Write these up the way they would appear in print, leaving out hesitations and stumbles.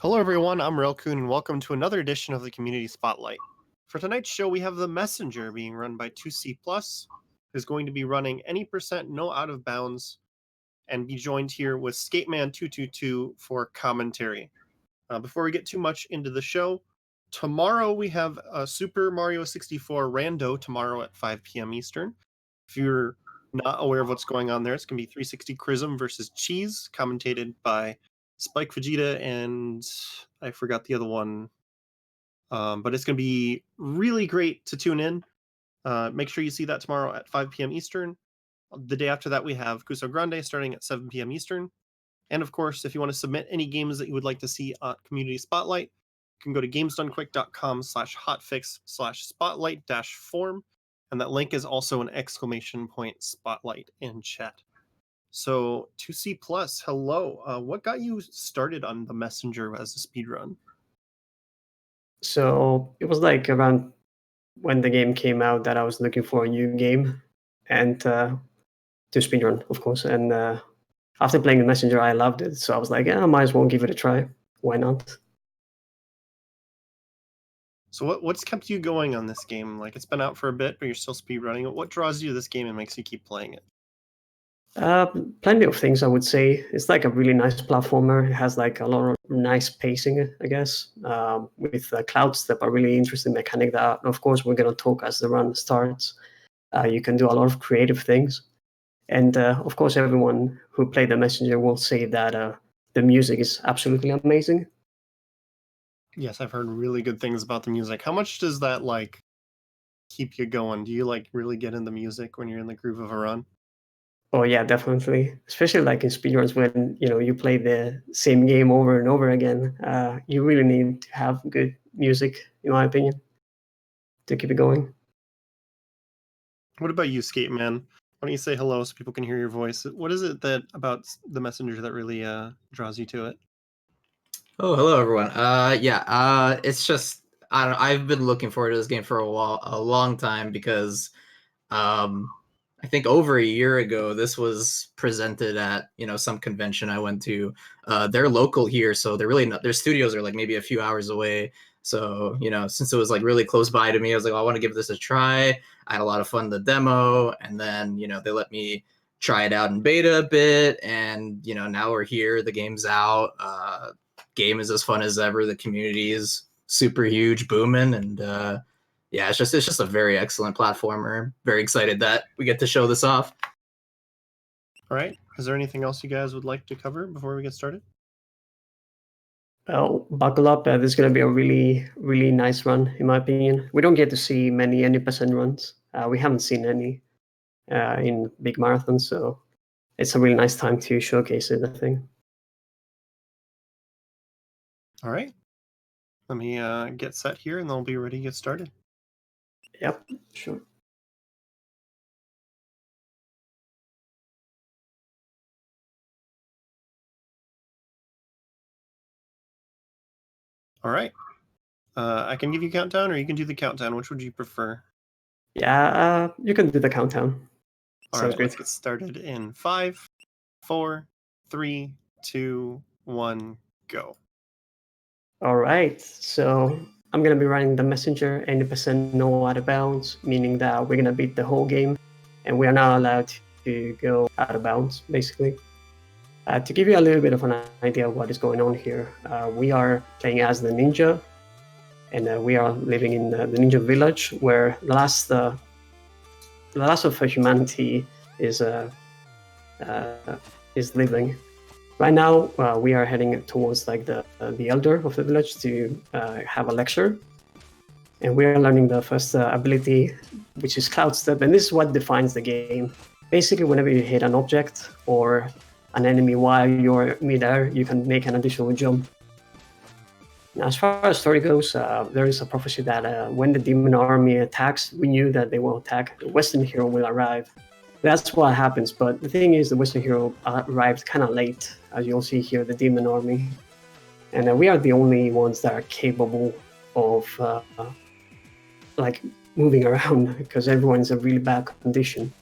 Hello, everyone. I'm Relkun, and welcome to another edition of the Community Spotlight. For tonight's show, we have the Messenger being run by 2C Plus, who's going to be running any percent no out of bounds, and be joined here with Skateman222 for commentary. Before we get too much into the show, tomorrow we have Super Mario 64 Rando tomorrow at 5 p.m. Eastern. If you're not aware of what's going on there, it's going to be 360 Chrism versus Cheese, commentated by Spike Vegeta and I forgot the other one. But it's going to be really great to tune in. Make sure you see that tomorrow at 5 p.m. Eastern. The day after that, we have Cuso Grande starting at 7 p.m. Eastern. And of course, if you want to submit any games that you would like to see on Community Spotlight, you can go to gamesdonequick.com/hotfix/spotlight-form. And that link is also an exclamation point spotlight in chat. So 2C Plus, hello. What got you started on the Messenger as a speedrun? So it was like around when the game came out that I was looking for a new game and to speedrun, of course. And after playing the Messenger, I loved it. So I was like, yeah, I might as well give it a try. Why not? So what's kept you going on this game? Like, it's been out for a bit, but you're still speedrunning it. What draws you to this game and makes you keep playing it? Plenty of things, I would say. It's like a really nice platformer. It has like a lot of nice pacing, I guess, with cloud step, a really interesting mechanic that, of course, we're going to talk as the run starts. You can do a lot of creative things. And of course, everyone who played the Messenger will say that the music is absolutely amazing. Yes, I've heard really good things about the music. How much does that like keep you going? Do you like really get into music when you're in the groove of a run? Oh yeah, definitely. Especially like in speedruns when you play the same game over and over again. You really need to have good music, in my opinion, to keep it going. What about you, Skate Man? Why don't you say hello so people can hear your voice? What is it that about the Messenger that really draws you to it? Oh, hello everyone. It's just I've been looking forward to this game for a long time because I think over a year ago this was presented at some convention I went to. They're local here, so they're really not, their studios are like maybe a few hours away. So since it was like really close by to me, I was like, I want to give this a try. I had a lot of fun in the demo, and then they let me try it out in beta a bit, and now we're here. The game's out. Game is as fun as ever. The community is super huge, booming, and yeah, it's just a very excellent platformer. Very excited that we get to show this off. All right. Is there anything else you guys would like to cover before we get started? Well, buckle up. This is going to be a really, really nice run, in my opinion. We don't get to see many any percent runs. We haven't seen any in big marathons, so it's a really nice time to showcase it, I think. All right. Let me get set here, and then we'll be ready to get started. Yep, sure. All right. I can give you a countdown, or you can do the countdown. Which would you prefer? Yeah, you can do the countdown. All Sounds right, good. let's get started in 5, 4, 3, 2, 1, go. All right, so I'm gonna be running the Messenger 80% no out of bounds, meaning that we're gonna beat the whole game, and we are not allowed to go out of bounds, basically. To give you a little bit of an idea of what is going on here, we are playing as the ninja, and we are living in the ninja village, where the last of humanity is living. Right now, we are heading towards like the elder of the village to have a lecture, and we are learning the first ability, which is Cloud Step, and this is what defines the game. Basically, whenever you hit an object or an enemy while you're midair, you can make an additional jump. Now, as far as story goes, there is a prophecy that when the demon army attacks, we knew that they will attack, the Western hero will arrive. That's what happens, but the thing is, the Western hero arrived kind of late, as you'll see here, the demon army. And we are the only ones that are capable of like moving around, because everyone's in a really bad condition.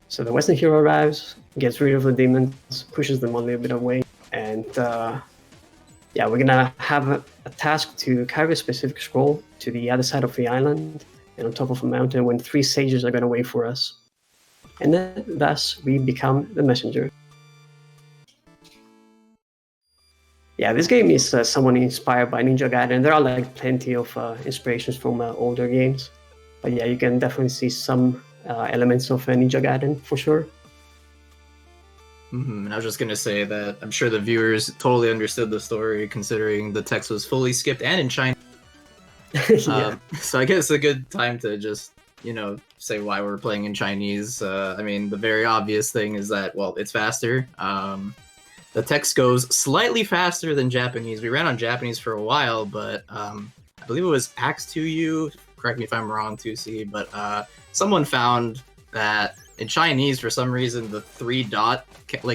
So the Western hero arrives, gets rid of the demons, pushes them a little bit away, and yeah, we're gonna have a task to carry a specific scroll to the other side of the island and on top of a mountain when 3 sages are gonna wait for us. And then thus we become the messenger. Yeah, this game is somewhat inspired by Ninja Gaiden. There are like plenty of inspirations from older games. But yeah, you can definitely see some elements of Ninja Gaiden for sure. And I was just gonna say that I'm sure the viewers totally understood the story, considering the text was fully skipped and in Chinese. Yeah. So I guess a good time to just say why we're playing in Chinese. I mean, the very obvious thing is that, well, it's faster. The text goes slightly faster than Japanese. We ran on Japanese for a while, but I believe it was Axe 2U. Correct me if I'm wrong, 2C. But someone found that in Chinese, for some reason, the 3-dot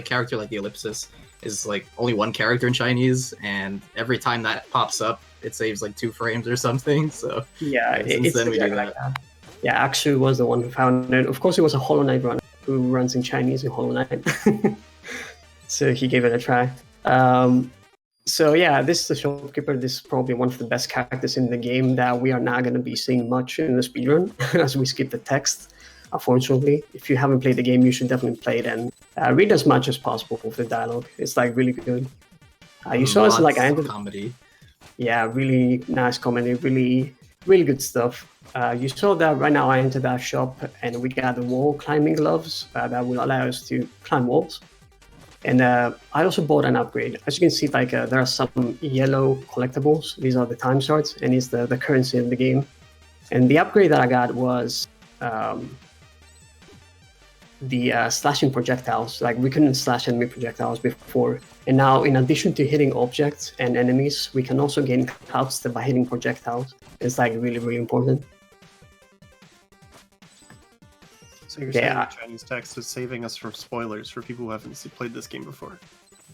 character, like the ellipsis, is like only one character in Chinese, and every time that pops up, it saves like 2 frames or something. So yeah, since then we do exactly that. like that. Yeah, Axu was the one who found it. Of course, it was a Hollow Knight runner who runs in Chinese in Hollow Knight. So he gave it a try. So yeah, this is the shopkeeper. This is probably one of the best characters in the game that we are not going to be seeing much in the speedrun as we skip the text. Unfortunately, if you haven't played the game, you should definitely play it and read as much as possible of the dialogue. It's like really good. You saw us like I ended comedy. Yeah, really nice comedy, really good stuff. You saw that right now I entered that shop and we got the wall climbing gloves that will allow us to climb walls. And I also bought an upgrade. As you can see, like there are some yellow collectibles. These are the time shards, and it's the currency of the game. And the upgrade that I got was the slashing projectiles. Like we couldn't slash enemy projectiles before, and now in addition to hitting objects and enemies, we can also gain cloud step by hitting projectiles. It's like really important. So you're saying the Chinese text is saving us from spoilers for people who haven't played this game before?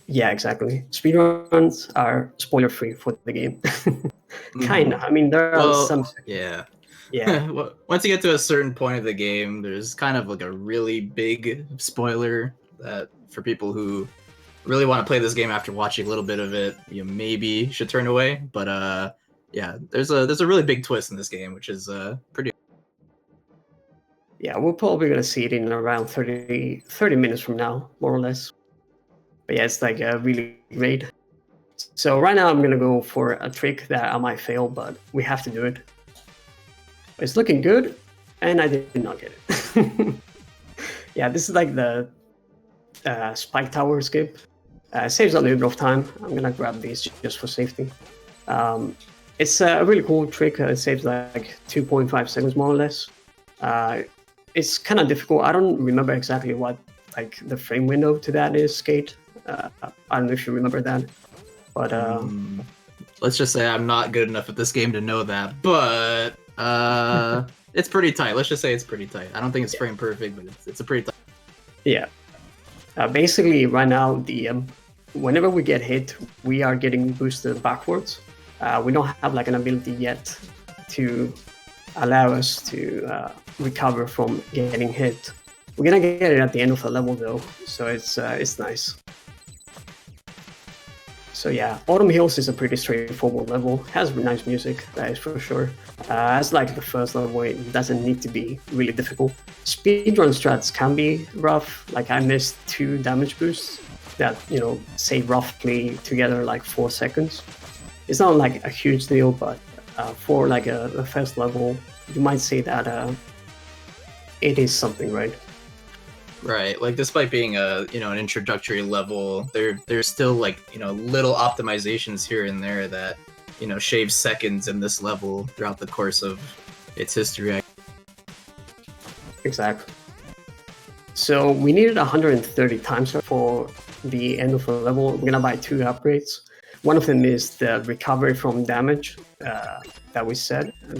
Yeah, exactly. Speedruns are spoiler free for the game. Kinda. I mean, there are some. Yeah. Yeah. Well, once you get to a certain point of the game, there's kind of like a really big spoiler that for people who really want to play this game after watching a little bit of it, you maybe should turn away. But yeah, there's a really big twist in this game, which is pretty. Yeah, we're probably gonna see it in around 30 minutes from now, more or less. But yeah, it's like really great. So right now I'm gonna go for a trick that I might fail, but we have to do it. It's looking good, and I did not get it. Yeah, this is like the spike tower skip. Saves a little bit of time. I'm gonna grab these just for safety. It's a really cool trick. It saves like 2.5 seconds more or less. It's kind of difficult. I don't remember exactly what like the frame window to that is, Skate. I don't know if you remember that, but let's just say I'm not good enough at this game to know that, but it's pretty tight. Let's just say it's pretty tight. I don't think it's frame perfect, but it's a pretty tight. Yeah. Basically, right now, the whenever we get hit, we are getting boosted backwards. We don't have like an ability yet to allow us to recover from getting hit. We're gonna get it at the end of the level though, so it's nice. So yeah, Autumn Hills is a pretty straightforward level. Has nice music, that is for sure. As like the first level, it doesn't need to be really difficult. Speedrun strats can be rough. Like I missed 2 damage boosts that say roughly together like 4 seconds. It's not like a huge deal, but for like a first level, you might say that it is something, right? Right, like despite being an introductory level, there's still like little optimizations here and there that shave seconds in this level throughout the course of its history. Exactly. So we needed 130 times for the end of the level. We're gonna buy 2 upgrades. One of them is the recovery from damage that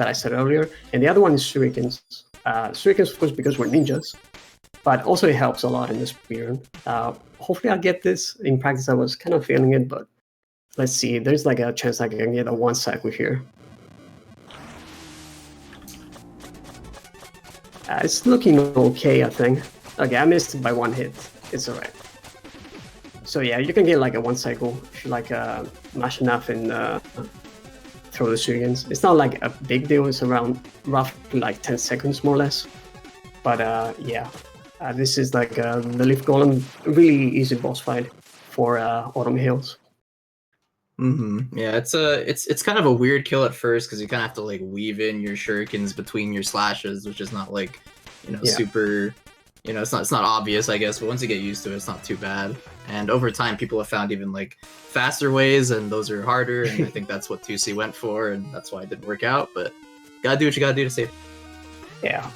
I said earlier, and the other one is shurikens. Shurikens, of course, because we're ninjas. But also it helps a lot in this speedrun. Hopefully I'll get this. In practice I was kind of feeling it, but let's see. There's like a chance I can get a 1 cycle here. It's looking okay, I think. Okay, I missed it by 1 hit. It's alright. So yeah, you can get like a 1 cycle if you like mash enough and throw the Shurikens. It's not like a big deal. It's around roughly like 10 seconds more or less. But yeah, this is like the Leaf Golem, really easy boss fight for Autumn Hills. Yeah, it's kind of a weird kill at first because you kind of have to like weave in your shurikens between your slashes, which is not like super, it's not obvious, I guess. But once you get used to it, it's not too bad. And over time, people have found even like faster ways, and those are harder. And I think that's what 2C went for, and that's why it didn't work out. But gotta do what you gotta do to save. Yeah.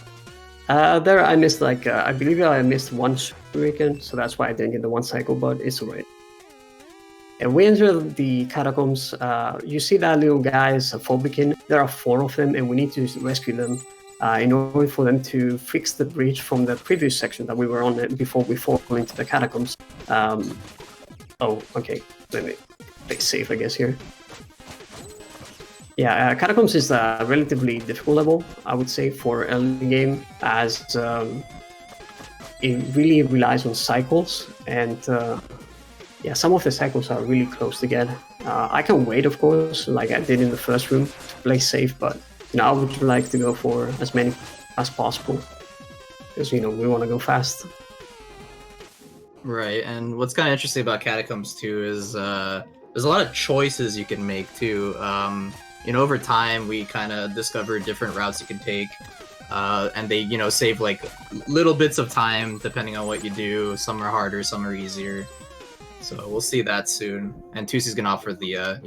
There I missed like I believe I missed 1 shuriken, so that's why I didn't get the 1 cycle, but it's alright. And we enter the catacombs. You see that little guy is a Phobikin. There are 4 of them, and we need to rescue them in order for them to fix the bridge from the previous section that we were on before we fall into the catacombs. Oh, okay. Let me play safe, I guess, here. Yeah, Catacombs is a relatively difficult level, I would say, for early game, as it really relies on cycles, and yeah, some of the cycles are really close together. I can wait, of course, like I did in the first room, to play safe, but I would like to go for as many as possible, because we want to go fast. Right, and what's kind of interesting about Catacombs too is there's a lot of choices you can make too. Over time we kind of discovered different routes you can take, and they save like little bits of time depending on what you do. Some are harder, some are easier. So we'll see that soon. And 2C's gonna offer the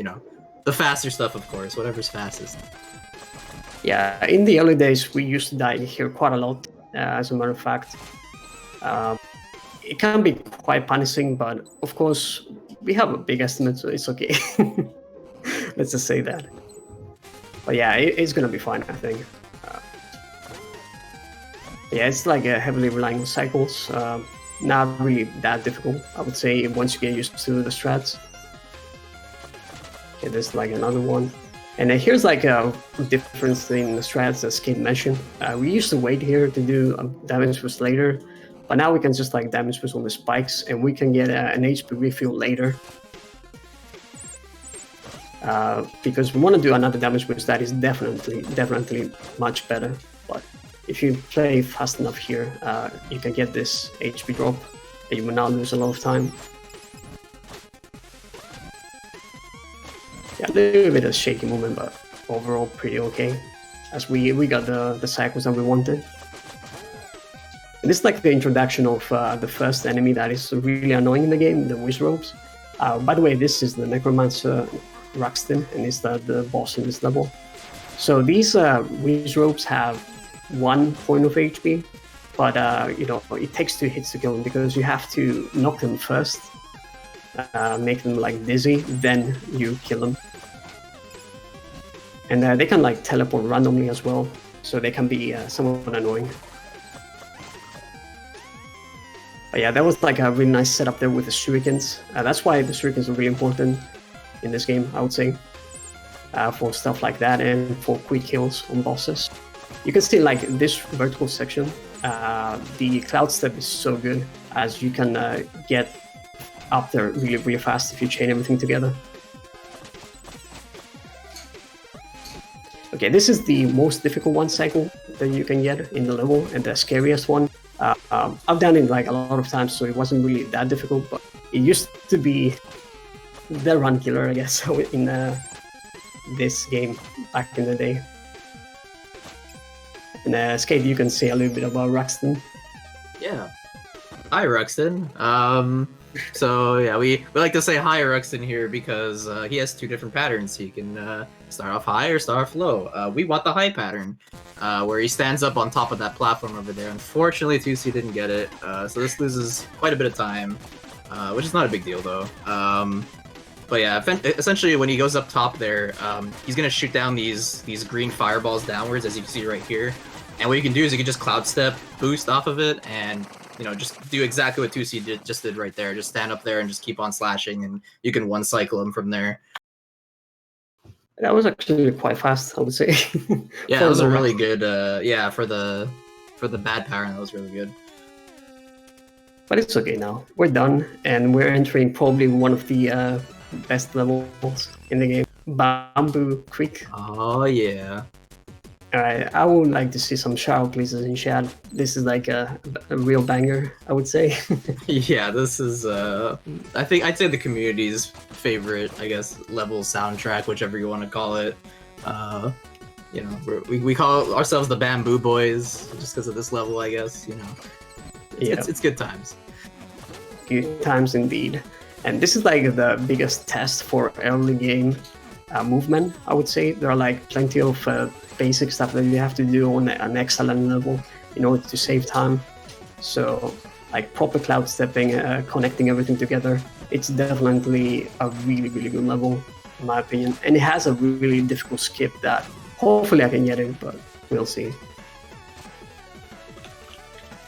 the faster stuff, of course, whatever's fastest. Yeah, in the early days we used to die here quite a lot. As a matter of fact, it can be quite punishing, but of course we have a big estimate, so it's okay. Let's just say that. But yeah, it's gonna be fine, I think. Yeah, it's like heavily relying on cycles. Not really that difficult, I would say, once you get used to the strats. Okay, there's like another one. And then here's like a difference in the strats, as Kate mentioned. We used to wait here to do damage boost later, but now we can just like damage boost on the spikes, and we can get an HP refill later. Because we want to do another damage boost that is definitely much better. But if you play fast enough here, you can get this HP drop, and you will not lose a lot of time. Yeah, a little bit of shaky movement, but overall pretty okay, as we got the cycles that we wanted. And this is like the introduction of the first enemy that is really annoying in the game, the Wiz Ropes. By the way, this is the Necromancer Ruxton, and it's the boss in this level. So these Wiz Ropes have 1 point of HP, but it takes 2 hits to kill them, because you have to knock them first, make them like dizzy, then you kill them. And they can like teleport randomly as well, so they can be somewhat annoying. But yeah, that was like a really nice setup there with the shurikens. That's why the shurikens are really important in this game, I would say, for stuff like that and for quick kills on bosses. You can see like this vertical section, the cloud step is so good, as you can get up there really fast if you chain everything together. Okay, this is the most difficult 1 cycle that you can get in the level, and the scariest one. I've done it like a lot of times, so it wasn't really that difficult, but it used to be the run killer, I guess, in this game back in the day. And Skate, you can say a little bit about Ruxton. Yeah. Hi, Ruxton. So yeah, we like to say hi, Ruxton, here because he has 2 different patterns. He can start off high or start off low. We want the high pattern, where he stands up on top of that platform over there. Unfortunately, 2C didn't get it, so this loses quite a bit of time, which is not a big deal though. But yeah, essentially when he goes up top there, he's gonna shoot down these green fireballs downwards, as you can see right here. And what you can do is you can just cloud step, boost off of it, and just do exactly what 2C just did right there. Just stand up there and just keep on slashing, and you can 1 cycle him from there. That was actually quite fast, I would say. Yeah, that was a really good. Yeah, for the bad pattern, that was really good. But it's okay now. We're done, and we're entering probably one of the best levels in the game. Bamboo Creek. Oh yeah. Alright, I would like to see some shower places in chat. This is like a real banger, I would say. Yeah, this is I think I'd say the community's favorite, I guess, level soundtrack, whichever you want to call it. You know, we call ourselves the Bamboo Boys just because of this level, I guess. You know, it's good times. Good times indeed. And this is like the biggest test for early game movement, I would say. There are like plenty of basic stuff that you have to do on an excellent level in order to save time. So like proper cloud stepping, connecting everything together, it's definitely a really, really good level in my opinion. And it has a really difficult skip that hopefully I can get it, but we'll see.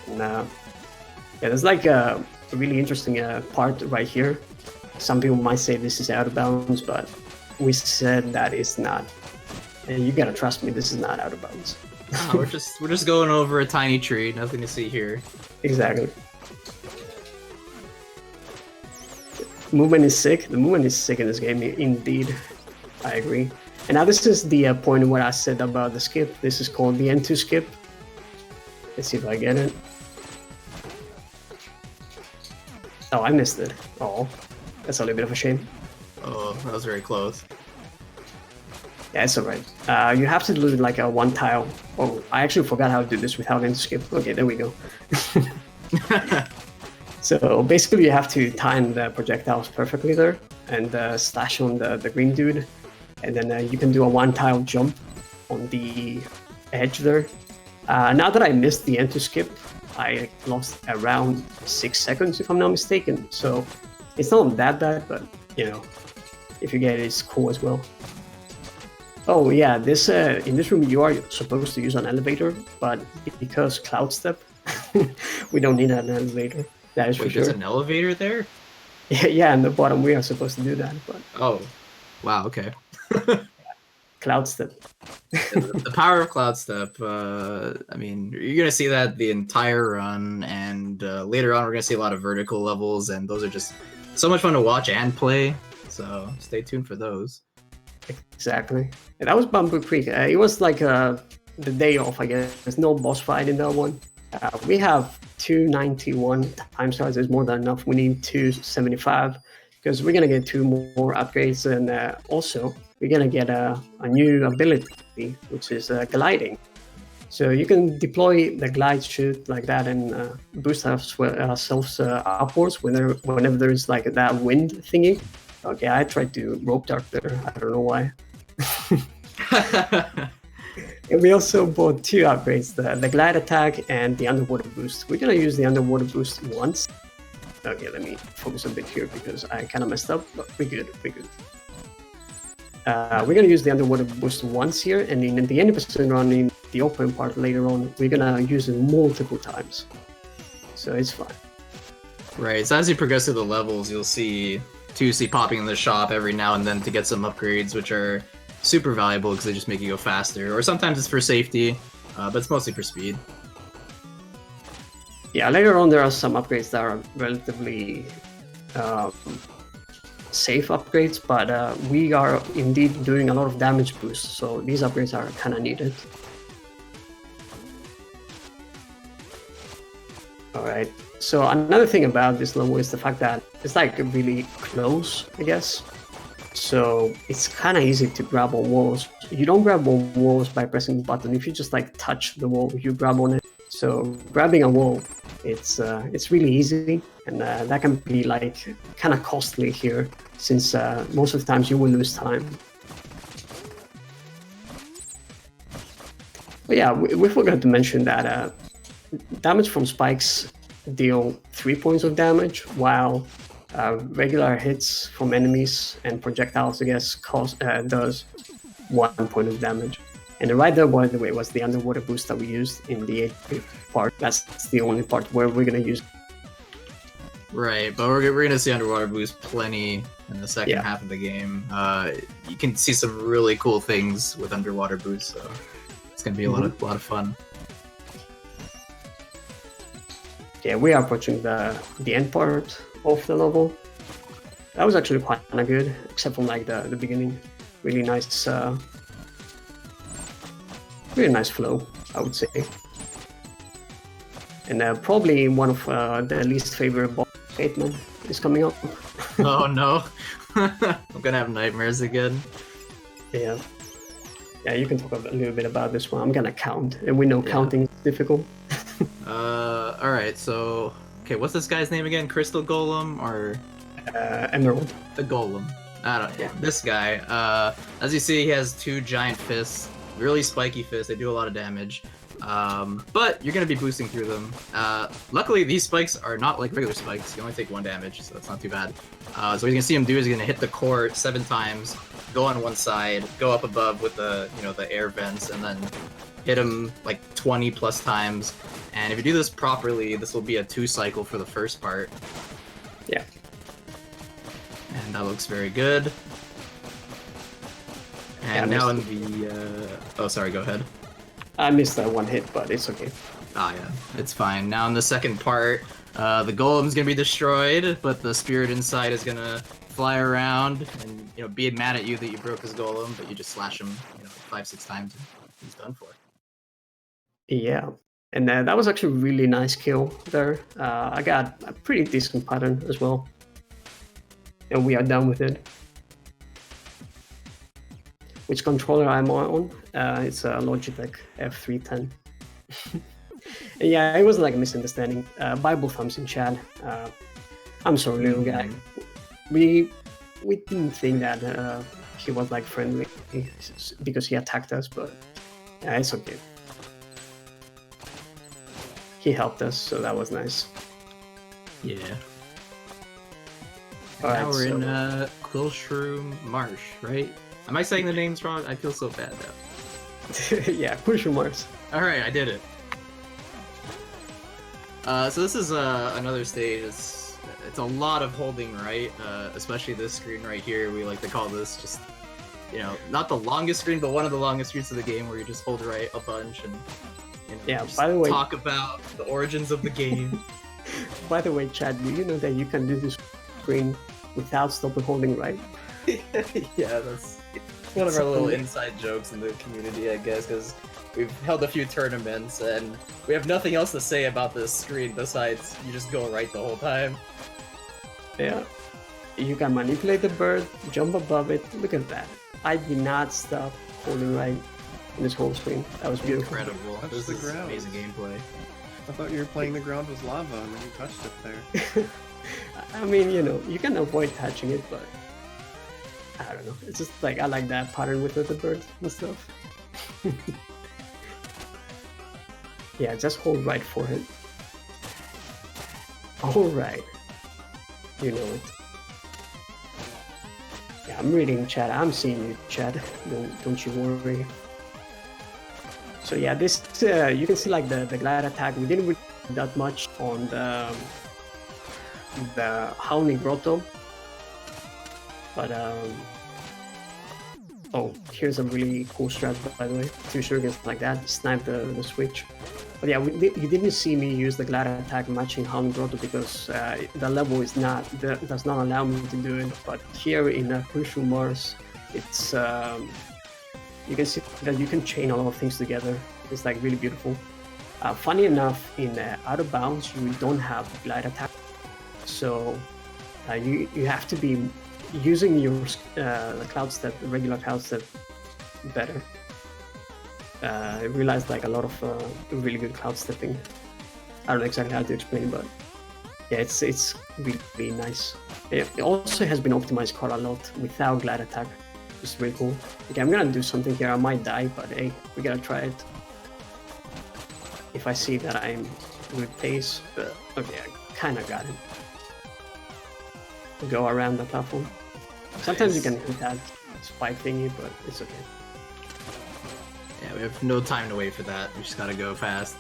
And, yeah, there's like a really interesting part right here. Some people might say this is out of bounds, but we said that it's not. And you gotta trust me, this is not out of bounds. No, we're just going over a tiny tree, nothing to see here. Exactly. Movement is sick. The movement is sick in this game, indeed. I agree. And now this is the point where I said about the skip. This is called the N2 skip. Let's see if I get it. Oh, I missed it. Oh, that's a little bit of a shame. Oh, that was very close. Yeah, it's alright. You have to do like a one tile. Oh, I actually forgot how to do this without N2 skip. Okay, there we go. So basically you have to time the projectiles perfectly there and slash on the green dude. And then you can do a one tile jump on the edge there. Now that I missed the N2 skip, I lost around 6 seconds if I'm not mistaken. So it's not that bad, but you know, if you get it, it's cool as well. Oh yeah, this in this room you are supposed to use an elevator, but because cloud step, we don't need an elevator. That is for sure. There's an elevator there? Yeah, in the bottom we are supposed to do that, but oh, wow, okay. cloud step. The power of cloud step. I mean, you're gonna see that the entire run, and later on we're gonna see a lot of vertical levels, and those are just so much fun to watch and play. So stay tuned for those. Exactly. And that was Bamboo Creek. It was like the day off, I guess. There's no boss fight in that one. We have 291 time stars is more than enough. We need 275 because we're gonna get 2 more upgrades, and also we're gonna get a new ability, which is gliding. So you can deploy the glide shoot like that and boost ourselves upwards whenever there's like that wind thingy. Okay, I tried to rope dart there. I don't know why. And we also bought 2 upgrades, the glide attack and the underwater boost. We're gonna use the underwater boost once. Okay, let me focus a bit here because I kind of messed up, but we're good. We're gonna use the underwater boost once here, and in the 80% run in the open part later on, we're gonna use it multiple times. So it's fine. Right, so as you progress through the levels, you'll see 2C popping in the shop every now and then to get some upgrades, which are super valuable because they just make you go faster. Or sometimes it's for safety, but it's mostly for speed. Yeah, later on there are some upgrades that are relatively safe upgrades, but we are indeed doing a lot of damage boosts, so these upgrades are kind of needed. Alright, so another thing about this level is the fact that it's like really close, I guess. So it's kind of easy to grab on walls. You don't grab on walls by pressing the button. If you just like touch the wall, you grab on it. So grabbing a wall, it's really easy, and that can be like kind of costly here, since most of the times you will lose time. But yeah, we forgot to mention that damage from spikes deal 3 points of damage, while regular hits from enemies and projectiles, I guess, does 1 point of damage. And right there, by the way, was the underwater boost that we used in the 8th part. That's the only part where we're gonna use. Right, but we're gonna see underwater boost plenty in the second half of the game. You can see some really cool things with underwater boost, so it's gonna be a lot of fun. Yeah, we are approaching the end part of the level. That was actually quite good, except from like the beginning. Really nice, really nice flow, I would say. And probably one of the least favorite boss, Bateman, is coming up. Oh no, I'm gonna have nightmares again. Yeah. Yeah, you can talk a little bit about this one. I'm gonna count, and we know counting is difficult. Alright, so... Okay, what's this guy's name again? Crystal Golem, or... Emerald. The Golem. I don't know. This guy, as you see, he has 2 giant fists. Really spiky fists, they do a lot of damage. But you're gonna be boosting through them. Luckily, these spikes are not like regular spikes. You only take 1 damage, so that's not too bad. So what you're gonna see him do is he's gonna hit the core 7 times, go on one side, go up above with the the air vents, and then hit him like 20 plus times. And if you do this properly, this will be a 2 cycle for the first part. Yeah. And that looks very good. And now in the oh, sorry, go ahead. I missed that 1 hit, but it's okay. Ah, yeah, it's fine. Now in the second part, the golem's gonna be destroyed, but the spirit inside is gonna fly around and be mad at you that you broke his golem, but you just slash him 5-6 times and he's done for. Yeah, and that was actually a really nice kill there. I got a pretty decent pattern as well, and we are done with it. Which controller I'm on? It's a Logitech F310. Yeah, it was like a misunderstanding. Bible thumbs in chat. I'm sorry, little guy. We didn't think that he was like friendly because he attacked us, but it's okay. He helped us, so that was nice. Yeah. Alright, now we're in Glacial Marsh, right? Am I saying the names wrong? I feel so bad now. Yeah, Glacial Marsh. Alright, I did it. So this is another stage. It's a lot of holding right, especially this screen right here. We like to call this just, not the longest screen, but one of the longest screens of the game where you just hold right a bunch and just by the way, talk about the origins of the game. By the way, Chad, do you know that you can do this screen without stopping holding right? Yeah, that's one of our little inside jokes in the community, I guess, because we've held a few tournaments and we have nothing else to say about this screen besides you just go right the whole time. Yeah. You can manipulate the bird, jump above it. Look at that. I did not stop holding right in this whole screen. That was beautiful. Incredible. This is amazing gameplay. I thought you were playing the ground was lava and then you touched it there. I mean, you can avoid touching it, but I don't know. It's just like I like that pattern with the birds and stuff. Yeah, just hold right for it. Alright. You know it. Yeah, I'm reading chat. I'm seeing you, chat. Don't you worry. So yeah, this you can see like the glide attack. We didn't really do that much on the Howling Grotto. But oh, here's a really cool strat, by the way. 2 shurikens like that, snipe the switch. But yeah, you didn't see me use the glide attack matching Howling Grotto because the level does not allow me to do it. But here in Glacial Mars, it's you can see that you can chain a lot of things together. It's like really beautiful. Funny enough, in Out of Bounds, you don't have glide attack, so you have to be using your cloud step, the regular cloud step, better. I realized like a lot of really good cloud stepping. I don't know exactly how to explain, but yeah, it's really, really nice. It also has been optimized quite a lot without glide attack. It's really cool. Okay, I'm gonna do something here. I might die, but hey, we gotta try it. If I see that I'm good pace, but okay, I kind of got it. Go around the platform. Sometimes you can hit that spike thingy, but it's okay. Yeah, we have no time to wait for that. We just gotta go fast.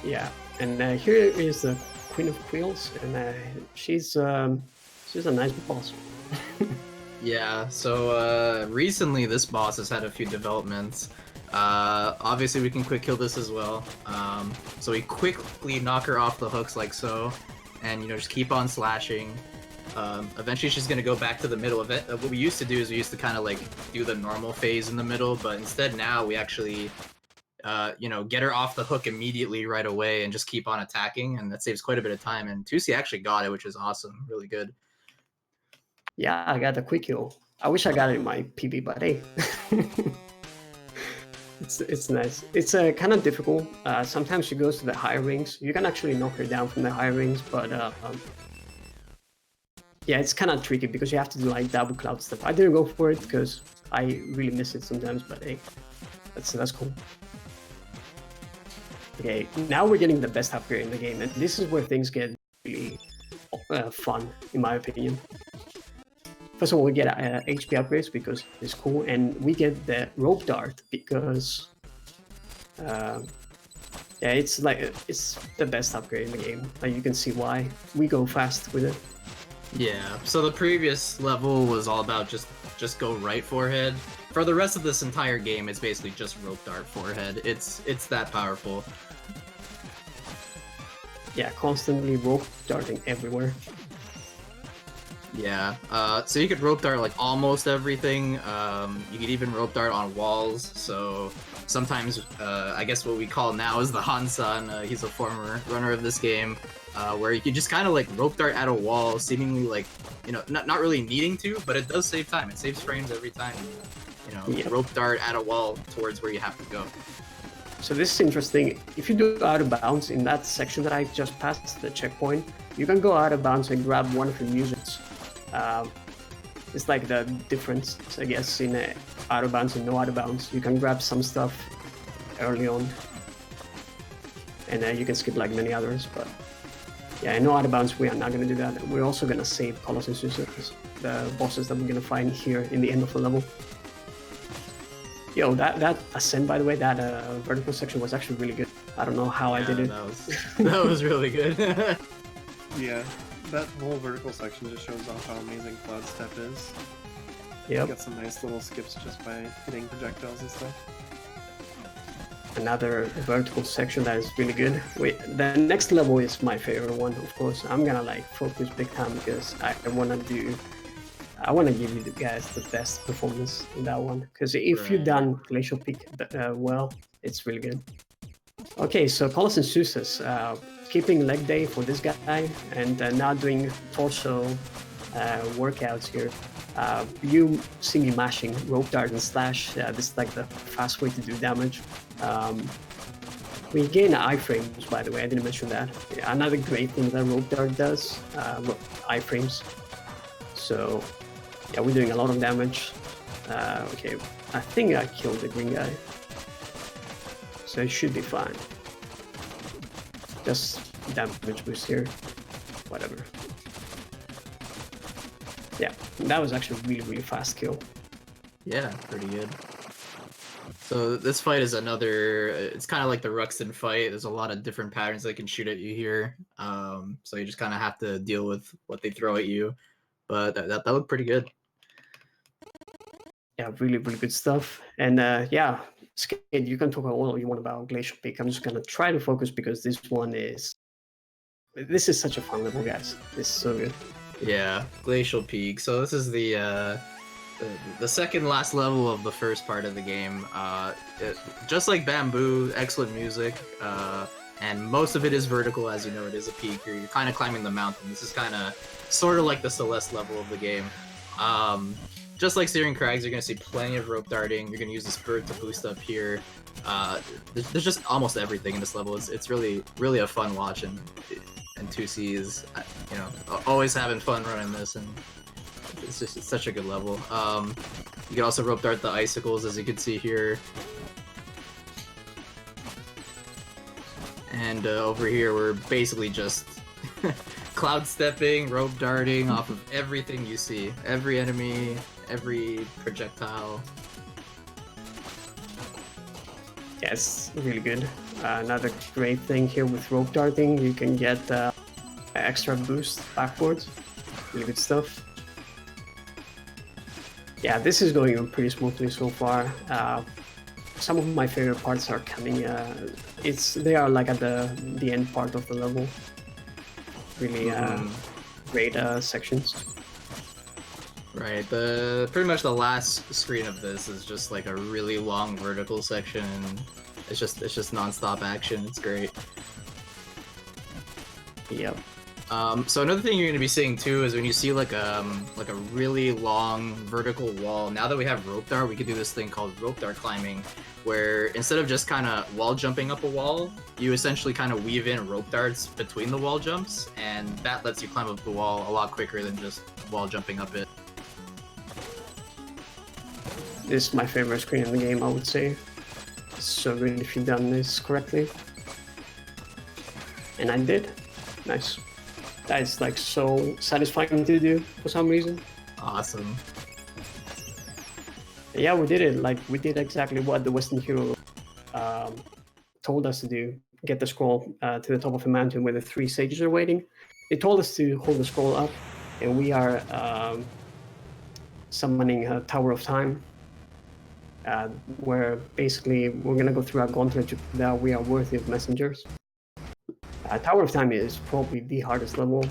Yeah, and here is the Queen of Quills, and she's a nice boss. Yeah, so recently this boss has had a few developments. Obviously, we can quick kill this as well. So we quickly knock her off the hooks like so, and just keep on slashing. Eventually, she's gonna go back to the middle of it. What we used to do is we used to kind of like do the normal phase in the middle, but instead now we actually, get her off the hook immediately right away and just keep on attacking, and that saves quite a bit of time. And 2C actually got it, which is awesome, really good. Yeah, I got the quick kill. I wish I got it in my PB, but hey. It's nice. It's kind of difficult. Sometimes she goes to the higher rings. You can actually knock her down from the higher rings, but yeah, it's kind of tricky because you have to do like double cloud stuff. I didn't go for it because I really miss it sometimes, but hey, that's cool. Okay, now we're getting the best upgrade in the game, and this is where things get really fun, in my opinion. First of all, we get HP upgrades because it's cool, and we get the rope dart because, yeah, it's the best upgrade in the game. Like you can see why we go fast with it. Yeah. So the previous level was all about just go right forehead. For the rest of this entire game, it's basically just rope dart forehead. It's that powerful. Yeah, constantly rope darting everywhere. Yeah, so you could rope dart like almost everything. You could even rope dart on walls. So sometimes, I guess what we call now is the Hansan. He's a former runner of this game, where you can just kind of like rope dart at a wall, seemingly like, not really needing to, but it does save time. It saves frames every time. Yep. Rope dart at a wall towards where you have to go. So this is interesting. If you do out of bounds in that section that I just passed, the checkpoint, you can go out of bounds and grab one of the musics. It's like the difference, I guess, in out of bounds and no out of bounds. You can grab some stuff early on, and you can skip like many others. But yeah, in no out of bounds, we are not going to do that. We're also going to save Colossus and Suicide, the bosses that we're going to find here in the end of the level. Yo, that ascent, by the way, that vertical section was actually really good. I don't know how I did it. That was really good. Yeah, that whole vertical section just shows off how amazing Cloud Step is. Yep. You get some nice little skips just by hitting projectiles and stuff. Another vertical section that is really good. Wait, the next level is my favorite one, of course. I'm gonna like focus big time because I want to give you guys the best performance in that one. Because if you've done Glacial Peak well, it's really good. Okay, so Colossus and Susus, keeping leg day for this guy, and now doing torso workouts here. You see me mashing rope dart and slash. This is like the fast way to do damage. We gain iframes, by the way, I didn't mention that. Another great thing that rope dart does, iframes. So yeah, we're doing a lot of damage. Okay, I think I killed the green guy, so it should be fine. Just damage boost here, whatever. Yeah, that was actually a really fast kill. Yeah, pretty good. So this fight is it's kind of like the Ruxin fight. There's a lot of different patterns they can shoot at you here. So you just kind of have to deal with what they throw at you. But that looked pretty good. Yeah, really good stuff. And yeah, Skate, you can talk all you want about Glacial Peak. I'm just gonna try to focus because this is such a fun level, guys. This is so good. Yeah, Glacial Peak. So this is the second last level of the first part of the game. Just like Bamboo, excellent music, and most of it is vertical. As you know, it is a peak. You're kind of climbing the mountain. This is kind of sort of like the Celeste level of the game. Just like Searing crags, you're going to see plenty of rope darting. You're going to use the spurt to boost up here. There's just almost everything in this level. It's really a fun watch, and 2C is always having fun running this, and it's such a good level. You can also rope dart the icicles, as you can see here. And over here, we're basically just cloud stepping, rope darting off of everything you see. Every enemy, every projectile. Yeah, it's really good. Another great thing here with rope darting, you can get extra boost backwards. Really good stuff. Yeah, this is going on pretty smoothly so far. some of my favorite parts are coming. They are like at the end part of the level. Really great sections. Right. Pretty much the last screen of this is just like a really long vertical section. It's just non-stop action. It's great. Yep. So another thing you're going to be seeing too is when you see like a really long vertical wall. Now that we have rope dart, we can do this thing called rope dart climbing, where instead of just kind of wall jumping up a wall, you essentially kind of weave in rope darts between the wall jumps, and that lets you climb up the wall a lot quicker than just wall jumping up it. This is my favorite screen in the game, I would say. It's so good if you've done this correctly. And I did. Nice. That is like so satisfying to do for some reason. Awesome. Yeah, we did it. Like, we did exactly what the Western hero told us to do. Get the scroll to the top of a mountain where the 3 sages are waiting. They told us to hold the scroll up, and we are summoning a Tower of Time, where basically we're gonna go through our gauntlet to prove that we are worthy of messengers. Tower of Time is probably the hardest level.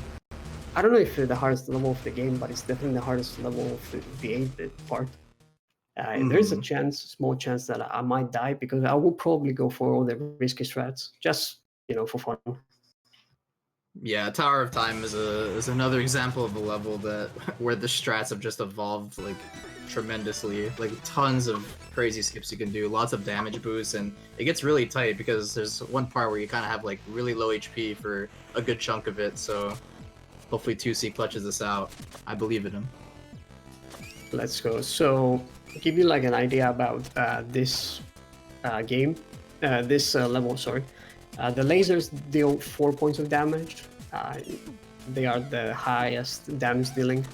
I don't know if it's the hardest level of the game, but it's definitely the hardest level of the 8-bit part. There's a small chance that I might die, because I will probably go for all the risky strats, just, for fun. Yeah, Tower of Time is another example of a level where the strats have just evolved like tremendously. Like tons of crazy skips you can do, lots of damage boosts, and it gets really tight because there's one part where you kind of have like really low HP for a good chunk of it. So hopefully 2C clutches this out. I believe in him. Let's go. So give you like an idea about this level. Sorry. The lasers deal 4 points of damage. They are the highest damage dealing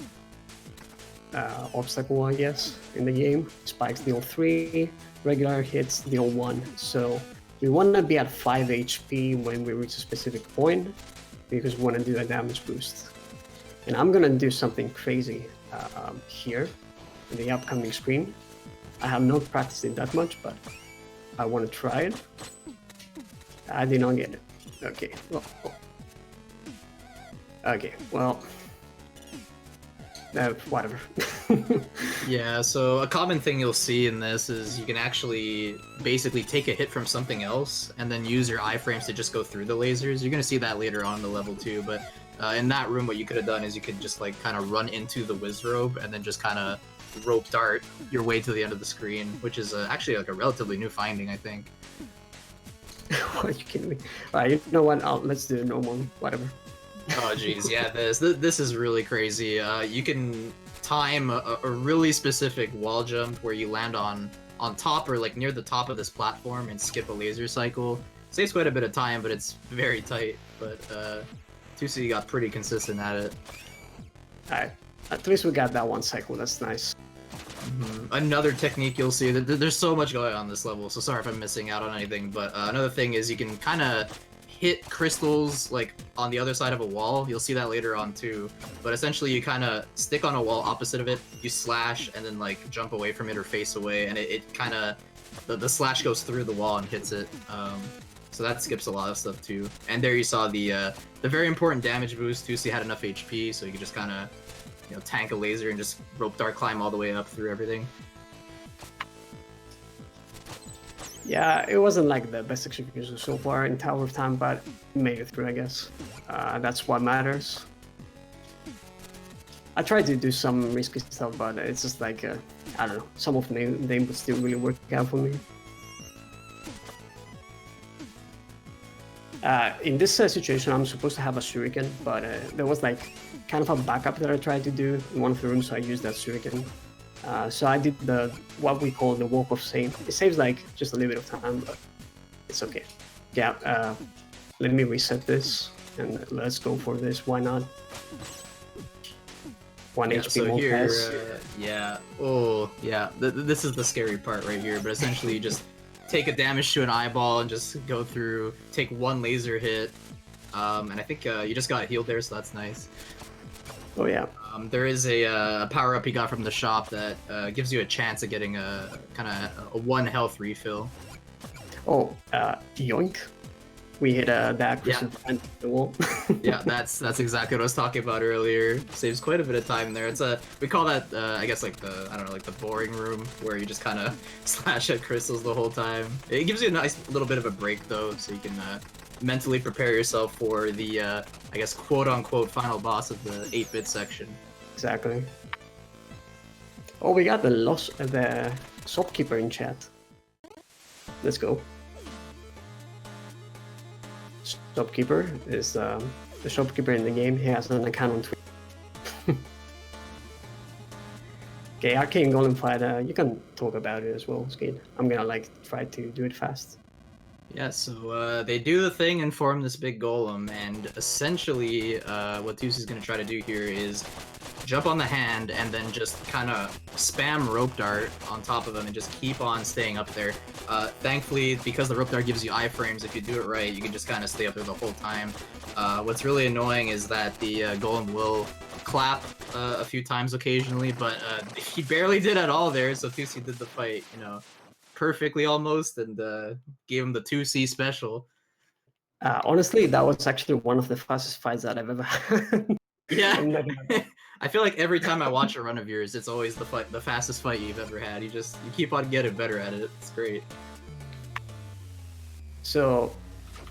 obstacle, I guess, in the game. Spikes deal 3, regular hits deal 1. So we want to be at 5 HP when we reach a specific point, because we want to do a damage boost. And I'm gonna do something crazy here in the upcoming screen. I have not practiced it that much, but I want to try it. I did not get it. Okay. Okay, well, whatever. Yeah, so a common thing you'll see in this is you can actually basically take a hit from something else and then use your iframes to just go through the lasers. You're going to see that later on in the level too, but in that room what you could have done is you could just like kind of run into the whiz robe and then just kind of rope dart your way to the end of the screen, which is actually like a relatively new finding, I think. Are you kidding me? Alright, you know what? Let's do it normal, whatever. Oh geez, yeah, this is really crazy. You can time a really specific wall jump where you land on top or like near the top of this platform and skip a laser cycle. Saves quite a bit of time, but it's very tight. But 2C got pretty consistent at it. Alright, at least we got that one cycle. That's nice. Another technique you'll see, that there's so much going on this level, so sorry if I'm missing out on anything, but another thing is you can kind of hit crystals like on the other side of a wall. You'll see that later on too, but essentially you kind of stick on a wall opposite of it, you slash and then like jump away from it or face away, and it kind of the slash goes through the wall and hits it. So that skips a lot of stuff too. And there you saw the very important damage boost. 2C had enough HP, so you could just kind of tank a laser and just rope dart climb all the way up through everything. Yeah, it wasn't like the best execution so far in Tower of Time, but made it through, I guess. That's what matters. I tried to do some risky stuff, but it's just like, I don't know, some of the inputs still really work out for me. In this situation, I'm supposed to have a shuriken, but there was like kind of a backup that I tried to do in one of the rooms, so I used that shuriken. So I did what we call the walk of shame. It saves like just a little bit of time, but it's okay. Yeah, let me reset this and let's go for this. Why not? 1 HP so more here, pass. yeah. Oh, yeah. This is the scary part right here. But essentially, you just take a damage to an eyeball and just go through. Take one laser hit, and I think you just got healed there, so that's nice. Oh yeah. There is a power up you got from the shop that gives you a chance of getting a kind of a 1 health refill. Oh, yoink. We hit that crystal behind the wall. Yeah, that's exactly what I was talking about earlier. Saves quite a bit of time there. It's we call that I guess like the like the boring room where you just kind of slash at crystals the whole time. It gives you a nice little bit of a break though, so you can mentally prepare yourself for the I guess quote unquote final boss of the 8-bit section. Exactly. Oh, we got the shopkeeper in chat. Let's go. Shopkeeper is the shopkeeper in the game. He has an account on Twitter. Okay, Arcane Golem fight. You can talk about it as well, Skid. I'm gonna like try to do it fast. Yeah, so they do the thing and form this big golem, and essentially what Tusi's going to try to do here is jump on the hand and then just kind of spam rope dart on top of him and just keep on staying up there. Thankfully, because the rope dart gives you iframes, if you do it right, you can just kind of stay up there the whole time. What's really annoying is that the golem will clap a few times occasionally, but he barely did at all there, so Tusi did the fight, you know, perfectly almost, and gave him the 2C special. Honestly, that was actually one of the fastest fights that I've ever had. Yeah. I feel like every time I watch a run of yours, it's always the fastest fight you've ever had. You keep on getting better at it. It's great. So,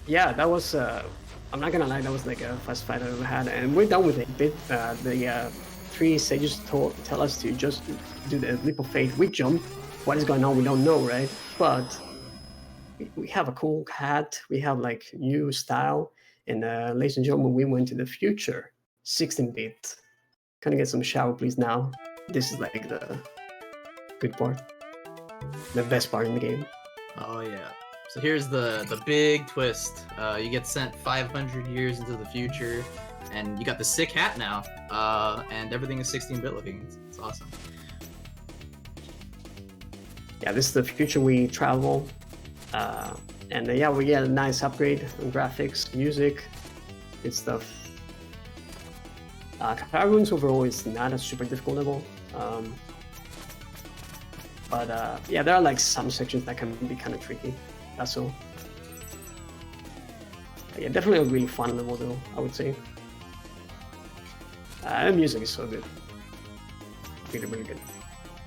yeah, that was. I'm not gonna lie, that was like a fast fight I've ever had, and we're done with it. The 3 sages tell us to just do the leap of faith. We jump. What is going on? We don't know, right? But we have a cool hat. We have like new style, and ladies and gentlemen, we went to the future. 16-bit. Can I get some shower, please? Now, this is like the good part, the best part in the game. Oh yeah. So here's the big twist. You get sent 500 years into the future, and you got the sick hat now. And everything is 16-bit looking. It's awesome. Yeah, this is the future we travel, and yeah, we get a nice upgrade on graphics, music, good stuff. Catacombs overall is not a super difficult level, but yeah, there are like some sections that can be kind of tricky. That's all. But yeah, definitely a really fun level though, I would say. The music is so good, really, really good.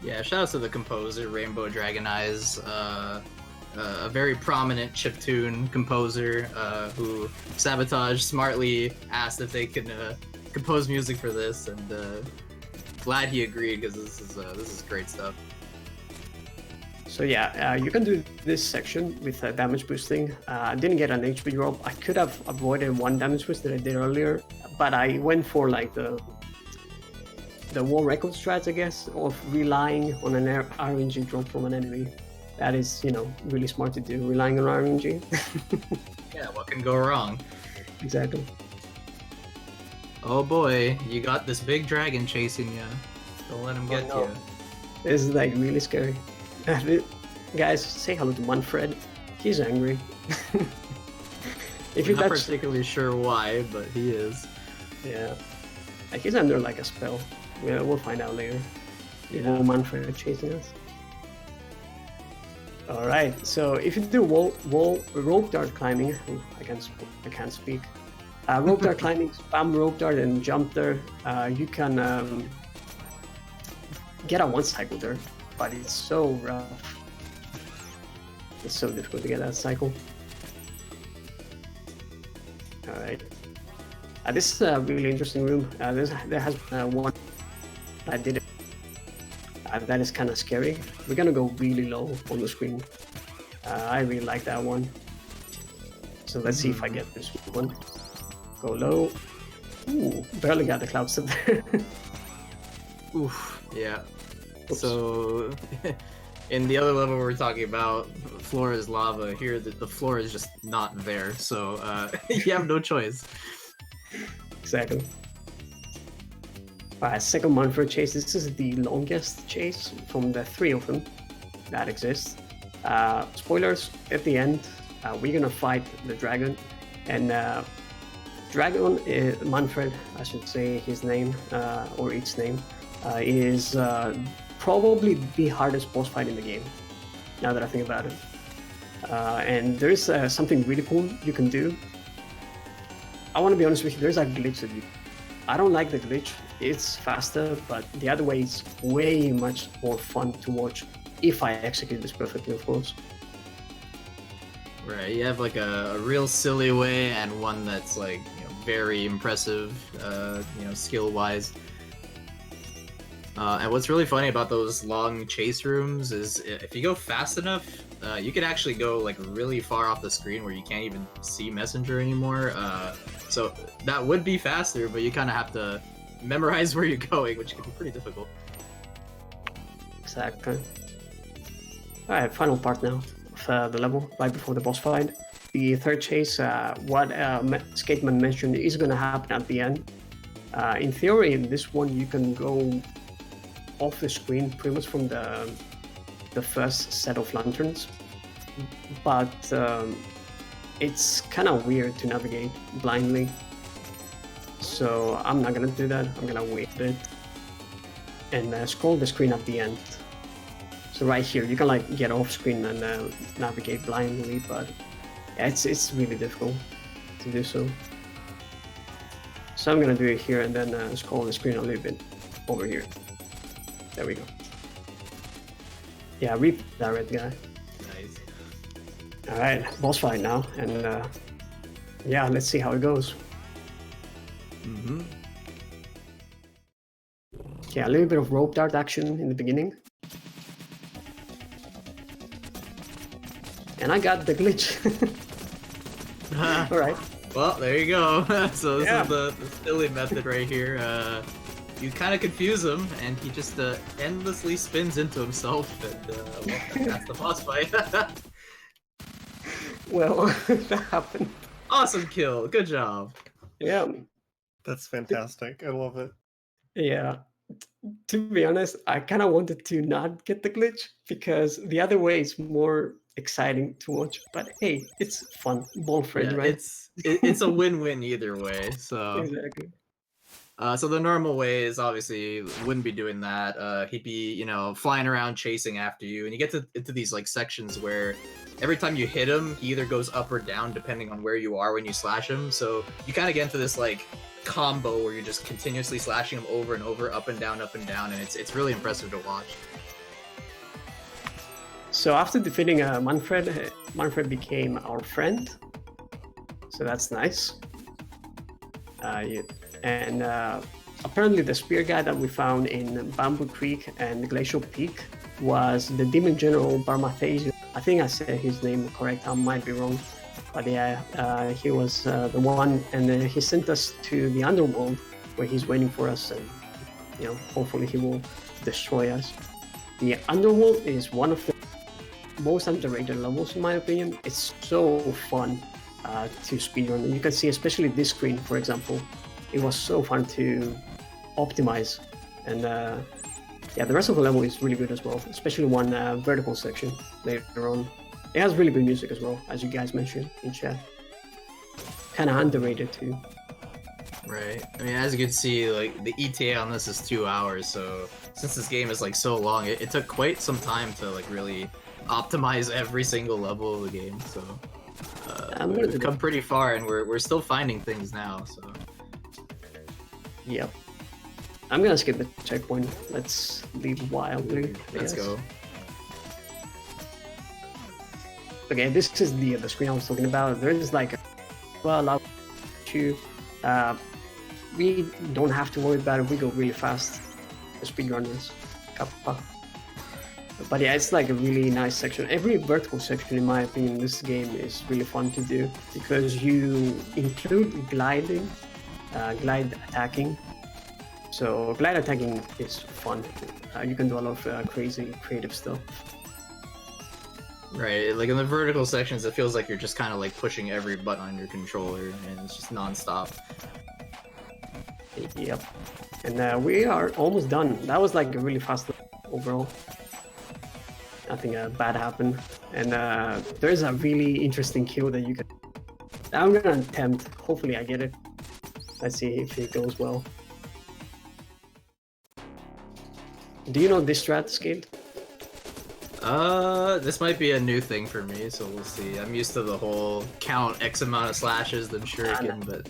Yeah, shout out to the composer, Rainbow Dragon Eyes, a very prominent chiptune composer who Sabotage smartly asked if they can compose music for this, and glad he agreed because this is great stuff. So yeah, you can do this section with damage boosting. I didn't get an HP drop. I could have avoided 1 damage boost that I did earlier, but I went for like the wall record strats, I guess, of relying on an RNG drop from an enemy. That is, you know, really smart to do, relying on RNG. Yeah, what can go wrong? Exactly. Oh boy, you got this big dragon chasing you. Don't let him get no. you. This is like really scary. Guys, say hello to Manfred. He's angry. If you're not particularly sure why, but he is. Yeah. Like he's under like a spell. We'll find out later. Yeah. Manfred chasing us. Alright, so if you do rope dart climbing, I can't speak. Rope dart climbing, spam rope dart and jump there. You can get a 1 cycle there, but it's so rough. It's so difficult to get that cycle. Alright. This is a really interesting room. There has one I did it. That is kind of scary. We're gonna go really low on the screen. I really like that one. So let's see if I get this one. Go low. Ooh, barely got the clouds up there. Oof, yeah. Oops. So, in the other level we're talking about, floor is lava. Here, the floor is just not there. So, you have no choice. Exactly. Alright, second Manfred chase. This is the longest chase from the 3 of them that exist. Spoilers, at the end, we're gonna fight the dragon, and Dragon, Manfred, I should say his name, or its name, is probably the hardest boss fight in the game, now that I think about it. And there is something really cool you can do. I want to be honest with you, there's a glitch that I don't like the glitch. It's faster, but the other way is way much more fun to watch if I execute this perfectly, of course. Right, you have like a real silly way and one that's like very impressive, skill-wise. And what's really funny about those long chase rooms is if you go fast enough, you can actually go like really far off the screen where you can't even see Messenger anymore. So that would be faster, but you kind of have to memorize where you're going, which can be pretty difficult. Exactly. Alright, final part now of the level, right before the boss fight. The third chase, what Skateman mentioned is going to happen at the end. In theory, in this one, you can go off the screen pretty much from the first set of lanterns, but it's kind of weird to navigate blindly. So I'm not gonna do that. I'm gonna wait a bit and scroll the screen at the end. So right here, you can like get off screen and navigate blindly, but yeah, it's really difficult to do so. So I'm gonna do it here and then scroll the screen a little bit over here. There we go. Yeah, reap that red guy. Nice. Alright, boss fight now, and yeah, let's see how it goes. Mm-hmm. Okay, a little bit of rope dart action in the beginning. And I got the glitch. Alright. Well, there you go. So this Yeah. is the silly method right here. You kind of confuse him, and he just endlessly spins into himself, and well, that's the boss fight. Well, that happened. Awesome kill. Good job. Yeah. That's fantastic. I love it. Yeah. To be honest, I kind of wanted to not get the glitch because the other way is more exciting to watch. But hey, it's fun. Ball friend, Yeah, right? it's a win-win either way. So Exactly. so the normal way is obviously wouldn't be doing that. He'd be flying around chasing after you, and you get into these like sections where every time you hit him, he either goes up or down depending on where you are when you slash him. So you kind of get into this like combo where you're just continuously slashing him over and over, up and down, and it's really impressive to watch. So after defeating Manfred, Manfred became our friend. So that's nice. And apparently the spear guy that we found in Bamboo Creek and Glacial Peak was the Demon General Barmathasius. I think I said his name correct, I might be wrong. But yeah, he was the one, and he sent us to the Underworld where he's waiting for us, and hopefully he will destroy us. The Underworld is one of the most underrated levels in my opinion. It's so fun to speedrun. You can see, especially this screen, for example, it was so fun to optimize, and yeah, the rest of the level is really good as well, especially one vertical section later on. It has really good music as well, as you guys mentioned in chat. Kind of underrated too. Right. I mean, as you can see, like the ETA on this is 2 hours. So since this game is like so long, it took quite some time to like really optimize every single level of the game. So we've come pretty far, and we're still finding things now. So yep. I'm gonna skip the checkpoint. Let's leave wildly. Let's go. Okay, this is the screen I was talking about. There is like, well, we don't have to worry about it. We go really fast. The speedrunners, kappa. But yeah, it's like a really nice section. Every vertical section, in my opinion, in this game is really fun to do because you include gliding, glide attacking. So glide attacking is fun. You can do a lot of crazy creative stuff. Right, like in the vertical sections, it feels like you're just kind of like pushing every button on your controller, and it's just non-stop. Yep. And we are almost done. That was like a really fast overall. Nothing bad happened. And there's a really interesting kill that you can... I'm gonna attempt. Hopefully I get it. Let's see if it goes well. Do you know this strat, Skate? This might be a new thing for me, so we'll see. I'm used to the whole count X amount of slashes, then shuriken, but...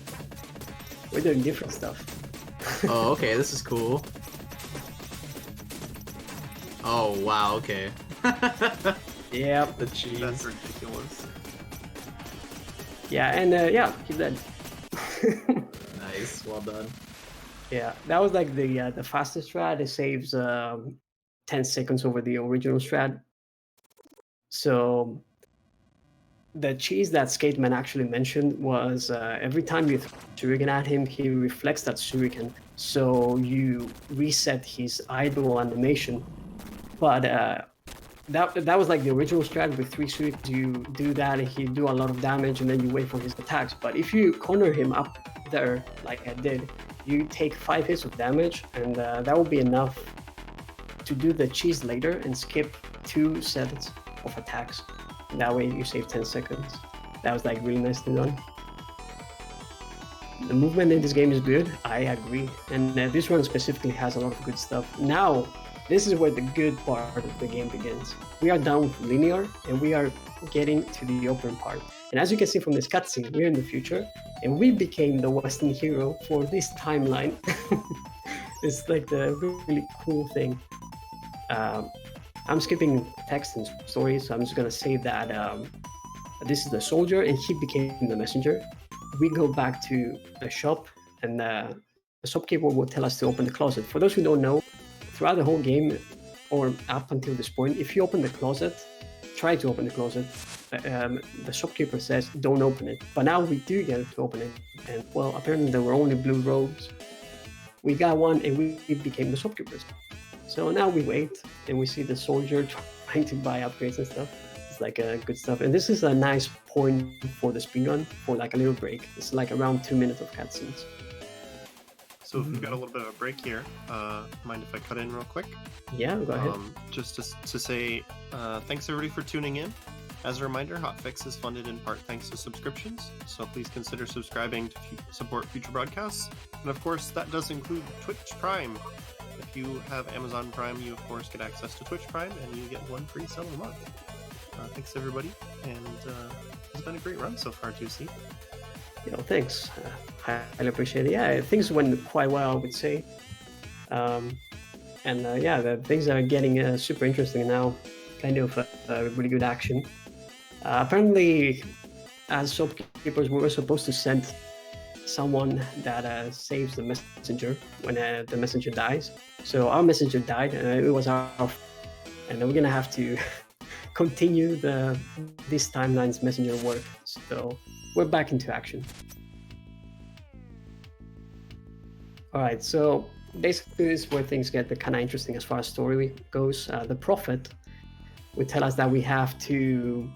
We're doing different stuff. Oh, okay, this is cool. Oh, wow, okay. Yeah. The cheese. That's ridiculous. Yeah, and yeah, he's dead. Nice, well done. Yeah, that was like the fastest strat. It saves 10 seconds over the original strat. So the cheese that Skateman actually mentioned was every time you throw shuriken at him, he reflects that shuriken. So you reset his idle animation. But that was like the original strat with 3 shurikens. You do that and he do a lot of damage and then you wait for his attacks. But if you corner him up there, like I did, you take 5 hits of damage, and that will be enough to do the cheese later and skip 2 sets of attacks. That way you save 10 seconds. That was like really nicely done. The movement in this game is good, I agree. And this one specifically has a lot of good stuff. Now, this is where the good part of the game begins. We are done with linear and we are getting to the open part. And as you can see from this cutscene, we're in the future and we became the Western hero for this timeline. It's like the really cool thing. I'm skipping text and story, so I'm just gonna say that this is the soldier and he became the messenger. We go back to the shop and the shopkeeper will tell us to open the closet. For those who don't know, throughout the whole game or up until this point, if you open the closet, try to open the closet, the shopkeeper says don't open it. But now we do get to open it, and well, apparently there were only blue robes. We got one and we became the shopkeepers. So now we wait and we see the soldier trying to buy upgrades and stuff. It's like good stuff. And this is a nice point for the speedrun, for like a little break. It's like around 2 minutes of cutscenes. So we've got a little bit of a break here. Mind if I cut in real quick? Yeah, go ahead. Just to say thanks everybody for tuning in. As a reminder, Hotfix is funded in part thanks to subscriptions, so please consider subscribing to support future broadcasts. And of course, that does include Twitch Prime. If you have Amazon Prime, you of course get access to Twitch Prime, and you get 1 free sub a month. Thanks everybody, and it's been a great run so far, 2C. Thanks. I highly appreciate it. Yeah, things went quite well, I would say. Yeah, the things are getting super interesting now. Kind of really good action. Apparently, as shopkeepers, we were supposed to send someone that saves the messenger when the messenger dies. So our messenger died, and it was our, and we're gonna have to continue this timeline's messenger work. So we're back into action. All right, so basically this is where things get kind of interesting as far as story goes. The prophet will tell us that we have to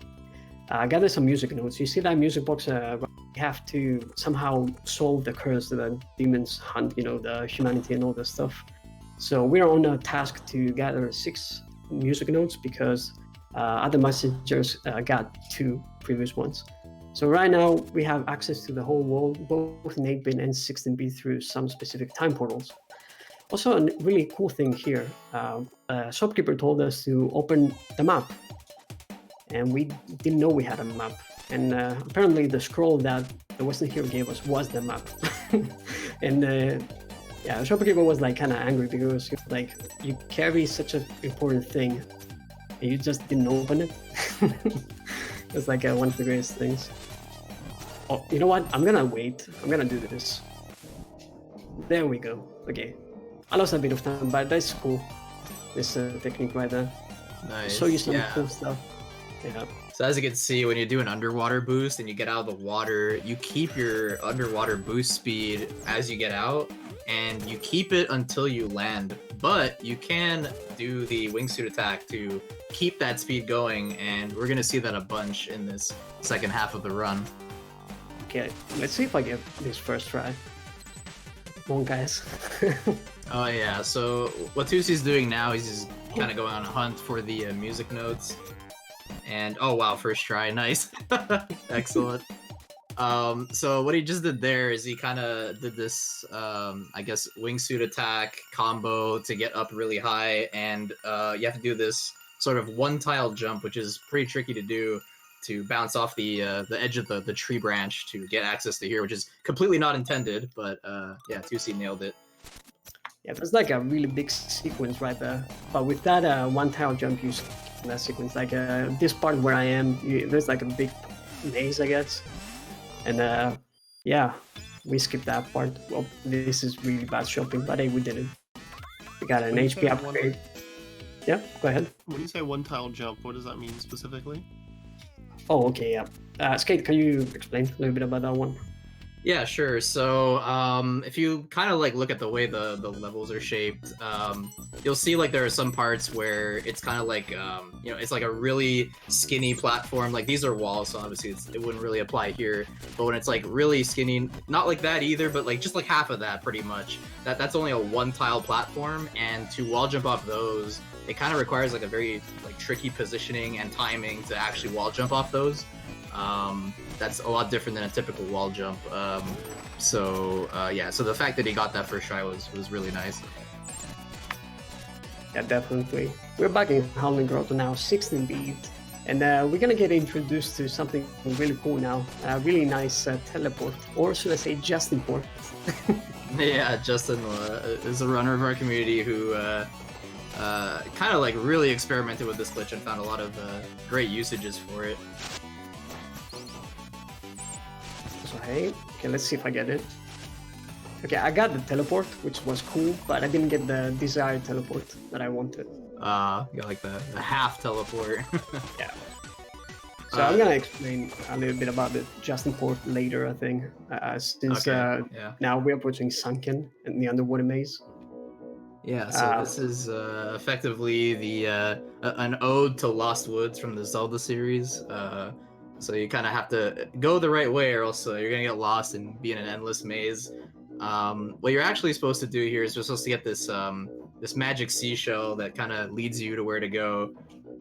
gather some music notes. You see that music box? We have to somehow solve the curse that the demons hunt, the humanity and all this stuff. So we're on a task to gather 6 music notes because other messengers got 2 previous ones. So right now we have access to the whole world, both in 8-bit and 16-bit through some specific time portals. Also, a really cool thing here, shopkeeper told us to open the map, and we didn't know we had a map. And apparently the scroll that the Western hero gave us was the map. And yeah, shopkeeper was like kind of angry because he was like, you carry such an important thing and you just didn't open it. It's like one of the greatest things. Oh, you know what? I'm gonna wait. I'm gonna do this. There we go. Okay. I lost a bit of time, but that's cool. This technique right there. Nice. Show you some cool stuff. Yeah. So as you can see, when you do an underwater boost and you get out of the water, you keep your underwater boost speed as you get out, and you keep it until you land. But you can do the wingsuit attack to keep that speed going, and we're gonna see that a bunch in this second half of the run. Okay, let's see if I get this first try. Come on, guys. Oh yeah, so what Tusi's doing now is he's kind of going on a hunt for the music notes. And oh wow, first try, nice. Excellent. So what he just did there is he kind of did this, I guess, wingsuit attack combo to get up really high, and you have to do this sort of one-tile jump, which is pretty tricky to do, to bounce off the edge of the tree branch to get access to here, which is completely not intended, but yeah, 2C nailed it. Yeah, there's like a really big sequence right there. But with that one-tile jump, you skip that sequence. Like this part where I am, there's like a big maze, I guess. And yeah, we skipped that part. Well, this is really bad shopping, but hey, we did it. We got an HP upgrade. Yeah, go ahead. When you say one-tile jump, what does that mean specifically? Oh, okay, yeah. Skate, can you explain a little bit about that one? Yeah, sure. So if you kind of like look at the way the levels are shaped, you'll see like there are some parts where it's kind of like you know, it's like a really skinny platform. Like these are walls, so obviously it wouldn't really apply here. But when it's like really skinny, not like that either, but like just like half of that pretty much. That's only a one-tile platform, and to wall jump off those, it kind of requires like a very like tricky positioning and timing to actually wall jump off those. That's a lot different than a typical wall jump. So the fact that he got that first try was really nice. Yeah, definitely. We're back in Howling Grotto now, 16 beat, and we're gonna get introduced to something really cool now. A really nice teleport, or should I say Justin port. Yeah, Justin is a runner of our community who kind of like really experimented with this glitch and found a lot of great usages for it. So hey, okay, let's see if I get it. Okay, I got the teleport, which was cool, but I didn't get the desired teleport that I wanted. You like the half teleport. Yeah. So I'm gonna explain a little bit about the Justin port later, I think, since now we're approaching Sunken and the Underwater Maze. Yeah, so this is effectively the an ode to Lost Woods from the Zelda series. So you kind of have to go the right way, or else you're gonna get lost and be in an endless maze. What you're actually supposed to do here is you're supposed to get this this magic seashell that kind of leads you to where to go.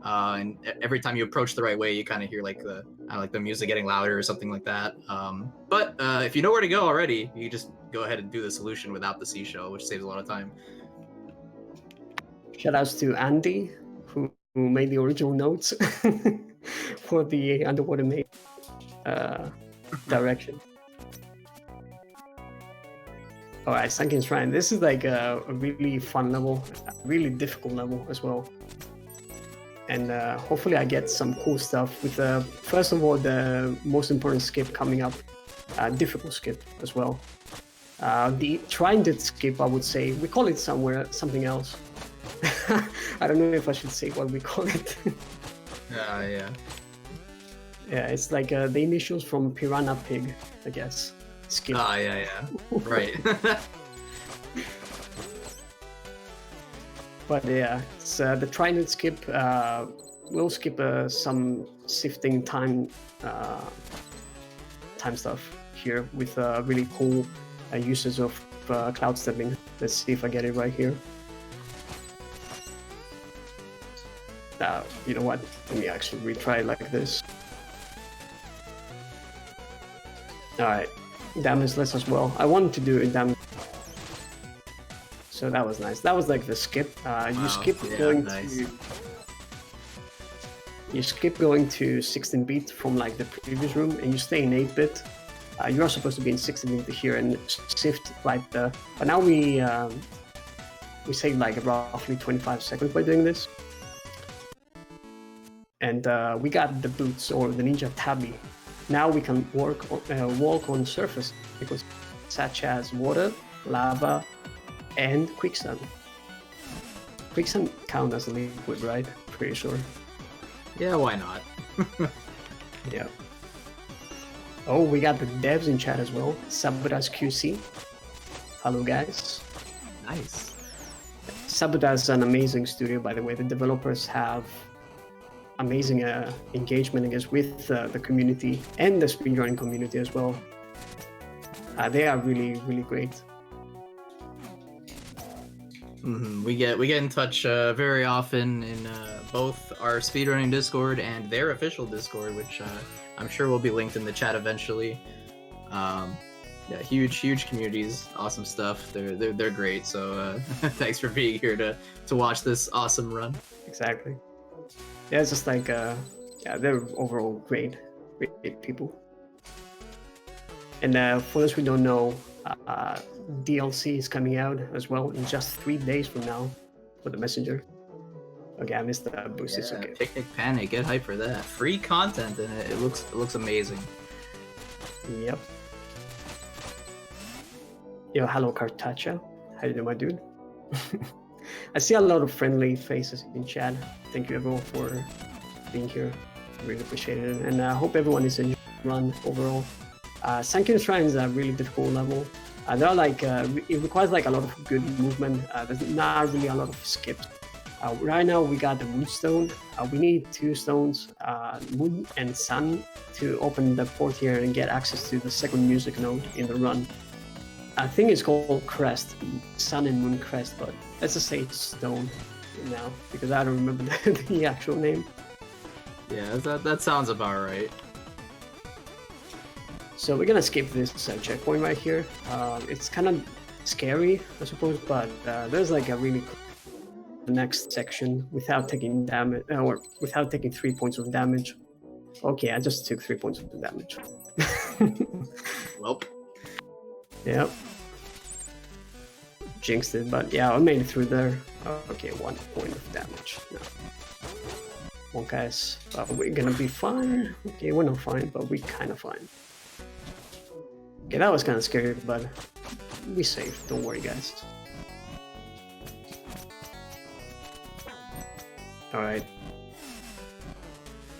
And every time you approach the right way, you kind of hear like the music getting louder or something like that. But if you know where to go already, you just go ahead and do the solution without the seashell, which saves a lot of time. Shoutouts to Andy, who made the original notes for the Underwater Maze direction. Alright, Sunken Shrine. This is like a really fun level, a really difficult level as well. And hopefully I get some cool stuff with, first of all, the most important skip coming up, difficult skip as well. The Trident skip, I would say, we call it something else. I don't know if I should say what we call it. Yeah. Yeah, it's like the initials from Piranha Pig, I guess. Skip. Yeah. Right. But yeah, it's the Trident skip. We'll skip some sifting time stuff here with really cool uses of cloud stepping. Let's see if I get it right here. You know what? Let me actually retry it like this. Alright, damageless as well. I wanted to do it damage. So that was nice. That was like the skip. You skip going to 16-bit from like the previous room, and you stay in 8-bit. You are supposed to be in 16-bit here and shift right there. But now we save like roughly 25 seconds by doing this. And we got the boots, or the ninja tabi. Now we can walk on surface, because such as water, lava, and quicksand. Quicksand count as a liquid, right? Pretty sure. Yeah, why not? Yeah. Oh, we got the devs in chat as well. Sabotage QC. Hello, guys. Nice. Sabotage is an amazing studio, by the way. The developers have amazing engagement, I guess, with the community and the speedrunning community as well. They are really, really great. Mm-hmm. We get in touch very often in both our speedrunning Discord and their official Discord, which I'm sure will be linked in the chat eventually. Yeah, huge communities, awesome stuff. They're great. So thanks for being here to watch this awesome run. Exactly. Yeah, it's just like yeah, they're overall great people. And for those who don't know, DLC is coming out as well in just 3 days from now for the Messenger. Okay, I missed the boost. It's okay. Picnic Panic, get hype for that. Free content in it. It looks amazing. Yep. Yo, hello Cartacha. How you doing, my dude? I see a lot of friendly faces in chat. Thank you everyone for being here. Really appreciate it, and I hope everyone is enjoying the run overall. Sunken Shrine is a really difficult level. There are like it requires like a lot of good movement. There's not really a lot of skips. Right now we got the Moon Stone. We need 2 stones, Moon and Sun, to open the port here and get access to the second music node in the run. I think it's called Crest, Sun and Moon Crest, but let's just say it's Stone now because I don't remember the actual name. Yeah, that sounds about right. So we're gonna skip this checkpoint right here. It's kind of scary, I suppose, but there's like a really the next section without taking damage or without taking 3 points of damage. Okay, I just took 3 points of damage. Welp. Yep. Jinxed it, but yeah, I made it through there. Okay, 1 point of damage. No. Well, guys, we're gonna be fine. Okay, we're not fine, but we're kind of fine. Okay, that was kind of scary, but we safe. Don't worry, guys. All right.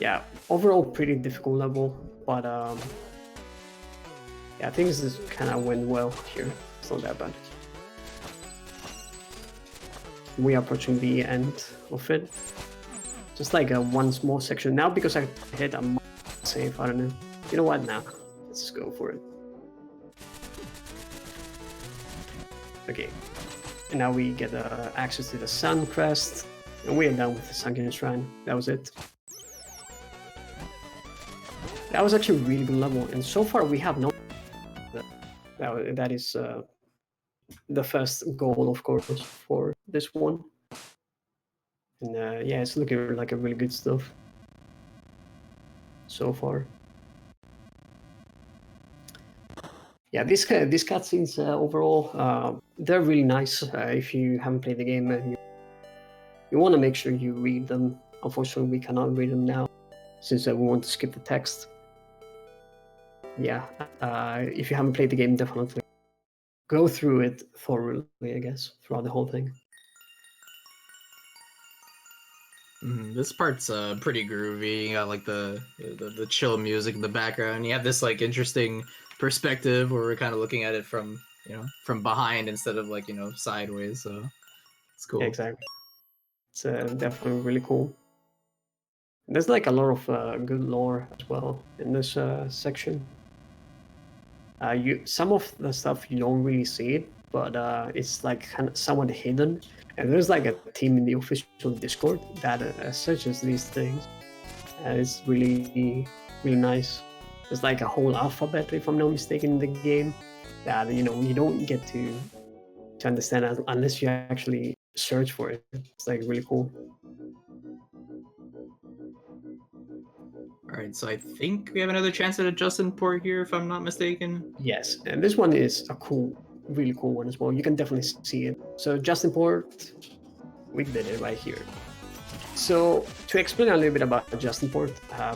Yeah, overall pretty difficult level, but yeah, I think this kind of went well here. It's not that bad. We are approaching the end of it. Just like one small section now because I hit a safe. I don't know. You know what? Now let's just go for it. Okay, and now we get access to the Sun Crest, and we are done with the Sunken Shrine. That was it. That was actually a really good level, and so far we have no. That is the first goal, of course, for this one. And yeah, it's looking like a really good stuff so far. Yeah, these cutscenes overall, they're really nice. If you haven't played the game, you want to make sure you read them. Unfortunately, we cannot read them now since we want to skip the text. Yeah, if you haven't played the game, definitely go through it thoroughly, I guess, throughout the whole thing. This part's pretty groovy. You got like the chill music in the background. You have this like interesting perspective where we're kind of looking at it from from behind instead of like sideways. So it's cool. Yeah, exactly. It's definitely really cool. There's like a lot of good lore as well in this section. Some of the stuff you don't really see it, but it's like kind of somewhat hidden. And there's like a team in the official Discord that searches these things, and it's really nice. There's like a whole alphabet, if I'm not mistaken, in the game that you don't get to understand unless you actually search for it. It's like really cool. All right, so I think we have another chance at a Justin port here, if I'm not mistaken. Yes, and this one is a really cool one as well. You can definitely see it. So Justin Port, we did it right here. So to explain a little bit about Justin Port,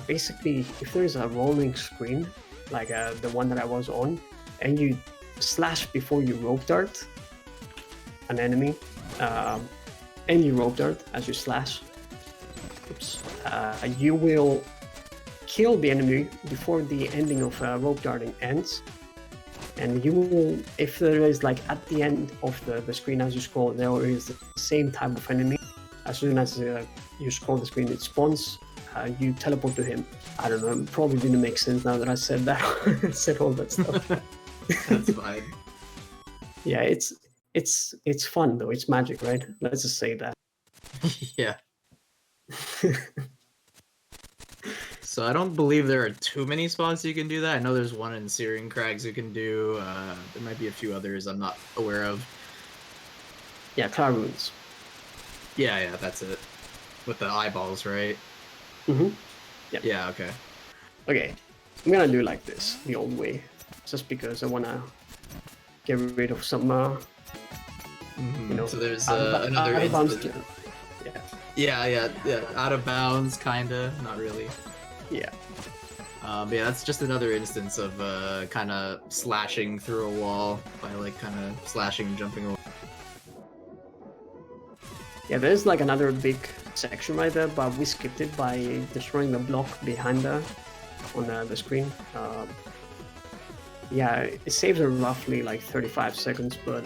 basically if there is a rolling screen like the one that I was on, and you slash before you rope dart an enemy, and you rope dart as you slash, you will kill the enemy before the ending of rope darting ends. And you will, if there is like at the end of the screen as you scroll, there is the same type of enemy. As soon as you scroll the screen, it spawns. You teleport to him. I don't know. It probably didn't make sense now that I said that. said all that stuff. That's fine. Yeah, it's fun though. It's magic, right? Let's just say that. Yeah. So I don't believe there are too many spots you can do that. I know there's one in Searing crags you can do. There might be a few others I'm not aware of. Yeah, cloud runes. Yeah, that's it. With the eyeballs, right? Mm-hmm. Yeah, okay. Okay, I'm gonna do like this, the old way, just because I wanna get rid of some, you know. So there's out another of bounds. instance. Yeah. Yeah. Out of bounds, kinda. Not really. Yeah. But yeah, that's just another instance of kind of slashing through a wall by like kind of slashing and jumping away. Yeah, there's like another big section right there, but we skipped it by destroying the block behind on the screen. Yeah, it saves roughly like 35 seconds, but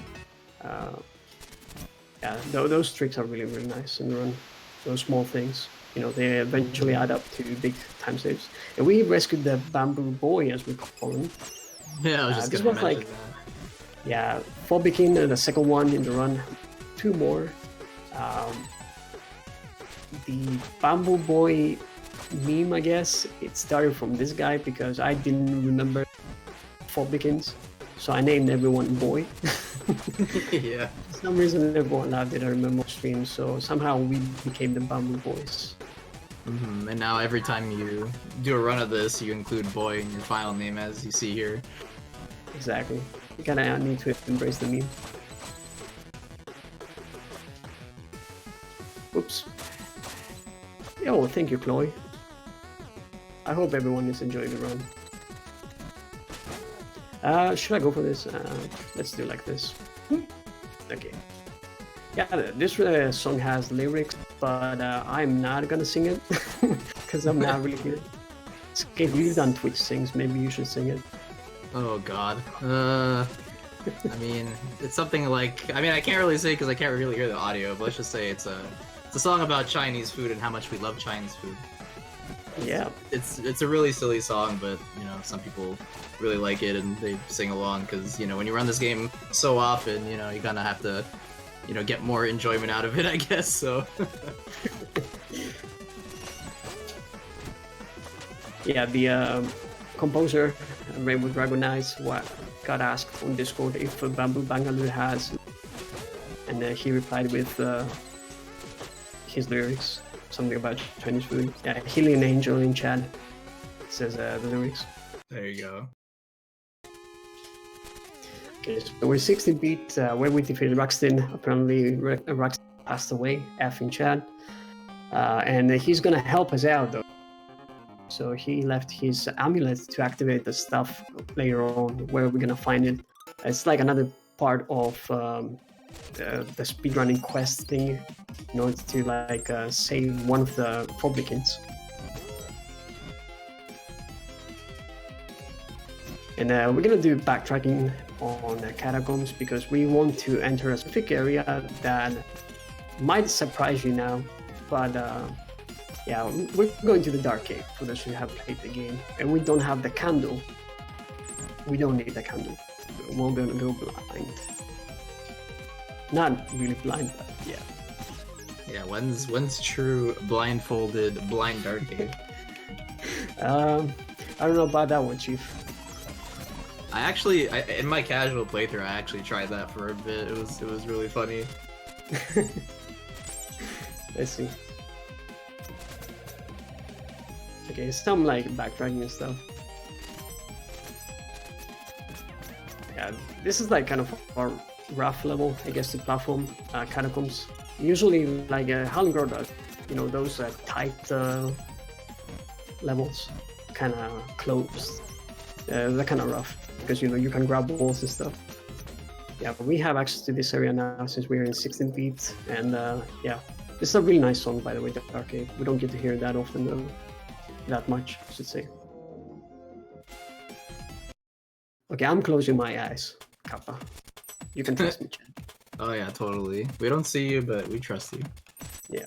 yeah, those tricks are really nice in the run. Those small things, you know, they eventually add up to big time saves. And we rescued the bamboo boy, as we call him. Yeah, I was just this gonna was mention like, that. yeah, Fobikin, the second one in the run, 2 more. The bamboo boy meme, I guess, it started from this guy because I didn't remember Fobikins, so I named everyone boy. Yeah. For some reason, everyone laughed that I remember stream, so somehow we became the bamboo boys. And now every time you do a run of this, you include boy in your file name, as you see here. Exactly. You kinda need to embrace the meme. Oops. Yo, thank you, Chloe. I hope everyone is enjoying the run. Should I go for this? Let's do like this. Okay. Yeah, this song has lyrics, but I'm not gonna sing it because I'm not really good. Okay, you've done Twitch sings, maybe you should sing it. Oh god. I mean, it's something like, I mean, I can't really say because I can't really hear the audio, but let's just say it's a song about Chinese food and how much we love Chinese food. Yeah. It's a really silly song, but you know, some people really like it and they sing along because, you know, when you run this game so often, you know, you kind of have to, you know, get more enjoyment out of it, I guess. So yeah, the composer Rainbow Dragon Eyes got asked on Discord if Bamboo Bangalore has, and he replied with his lyrics, something about Chinese food. Yeah, Healing Angel in chat says the lyrics. there you go. Okay, so we're 16-bit, where we defeated Ruxton. Apparently Ruxton passed away, F in chat. And he's gonna help us out though. So he left his amulet to activate the stuff later on, where we're gonna find it. It's like another part of the speedrunning quest thing in order to like save one of the Fobikins. And we're gonna do backtracking on Catacombs because we want to enter a specific area that might surprise you now, but yeah, we're going to the Dark Cave for those who have played the game, and we don't have the candle. We don't need the candle. We're gonna go blind. Not really blind, but yeah. Yeah, when's true blindfolded blind Dark Cave? I don't know about that one, Chief. I actually, in my casual playthrough, I actually tried that for a bit. It was really funny. Let's see. Okay, some like backtracking and stuff. Yeah, this is like kind of a rough level, I guess, to platform Catacombs. Usually, like Hallengrod does, you know, those tight levels, kind of closed. They're kind of rough because, you know, you can grab walls and stuff. Yeah, but we have access to this area now since we're in 16-bit, and yeah, this is a really nice song, by the way, the Dark Cave. We don't get to hear it that often though. That much, I should say. Okay, I'm closing my eyes, Kappa. You can trust me, Chad. Oh yeah, totally. We don't see you, but we trust you. Yeah.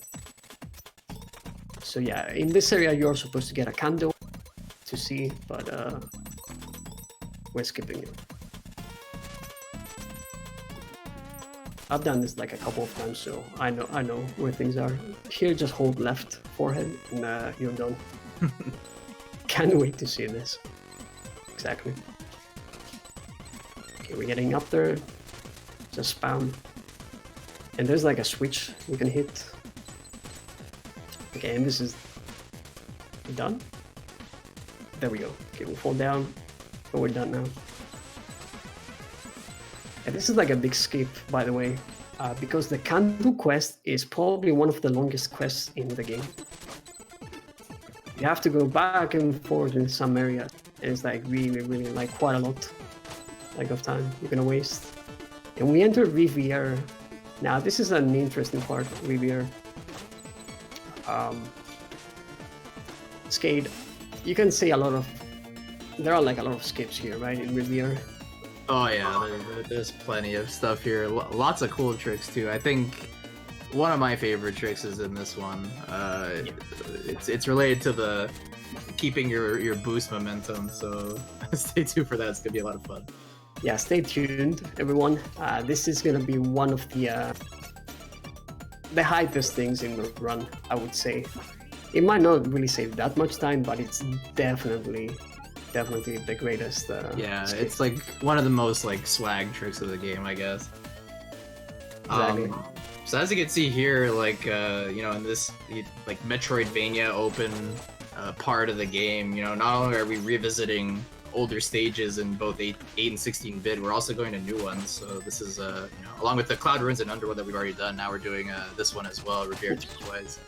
So yeah, in this area you're supposed to get a candle to see, but we're skipping it. I've done this like a couple of times, so I know where things are. Here, just hold left forehead, and you're done. can't wait to see this. Exactly. Okay, we're getting up there. Just spam. And there's like a switch you can hit. Okay, and this is done. There we go. Okay, we'll fall down. But we're done now. And this is like a big skip, by the way, because the candle quest is probably one of the longest quests in the game. You have to go back and forth in some areas, and it's like really like quite a lot of time you're gonna waste. And we enter Revere. Now this is an interesting part, Revere. Skate. You can see there are like a lot of skips here, right, in Revere. Oh yeah, there's plenty of stuff here. Lots of cool tricks too. I think one of my favorite tricks is in this one. It's related to the keeping your boost momentum. So stay tuned for that. It's gonna be a lot of fun. Yeah, stay tuned, everyone. This is gonna be one of the hypest things in the run, I would say. It might not really save that much time, but it's definitely the greatest. Yeah, skate. it's like one of the most like swag tricks of the game, I guess. Exactly. So as you can see here, like you know, in this like Metroidvania open part of the game, you know, not only are we revisiting older stages in both 8 and 16-bit, we're also going to new ones. So this is you know, along with the Cloud Ruins and Underworld that we've already done, now we're doing this one as well, Revere twice.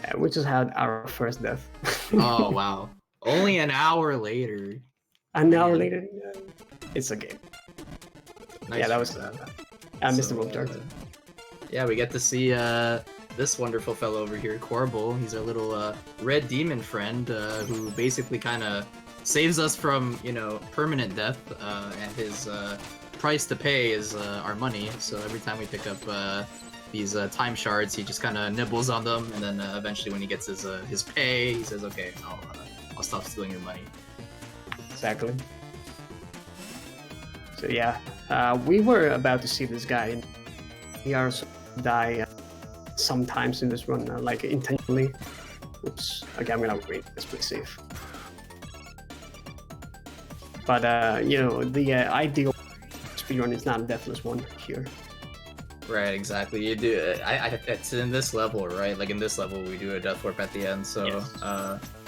Yeah, we just had our first death. Oh wow! Only an hour later. An hour later, it's a game. Nice Yeah, that was I missed the rope dart. Yeah, we get to see this wonderful fellow over here, Corbel. He's our little red demon friend who basically kind of saves us from, you know, permanent death. And his price to pay is our money. So every time we pick up these time shards, he just kind of nibbles on them, and then eventually, when he gets his pay, he says, "Okay, I'll stop stealing your money." Exactly. So yeah, we were about to see this guy, and he also die sometimes in this run, like intentionally. Oops. Okay, I'm gonna wait. Let's play safe. But you know, the ideal speedrun is not a deathless one here. Right, exactly. You do. It's in this level, right? Like in this level, we do a death warp at the end. So, Yes.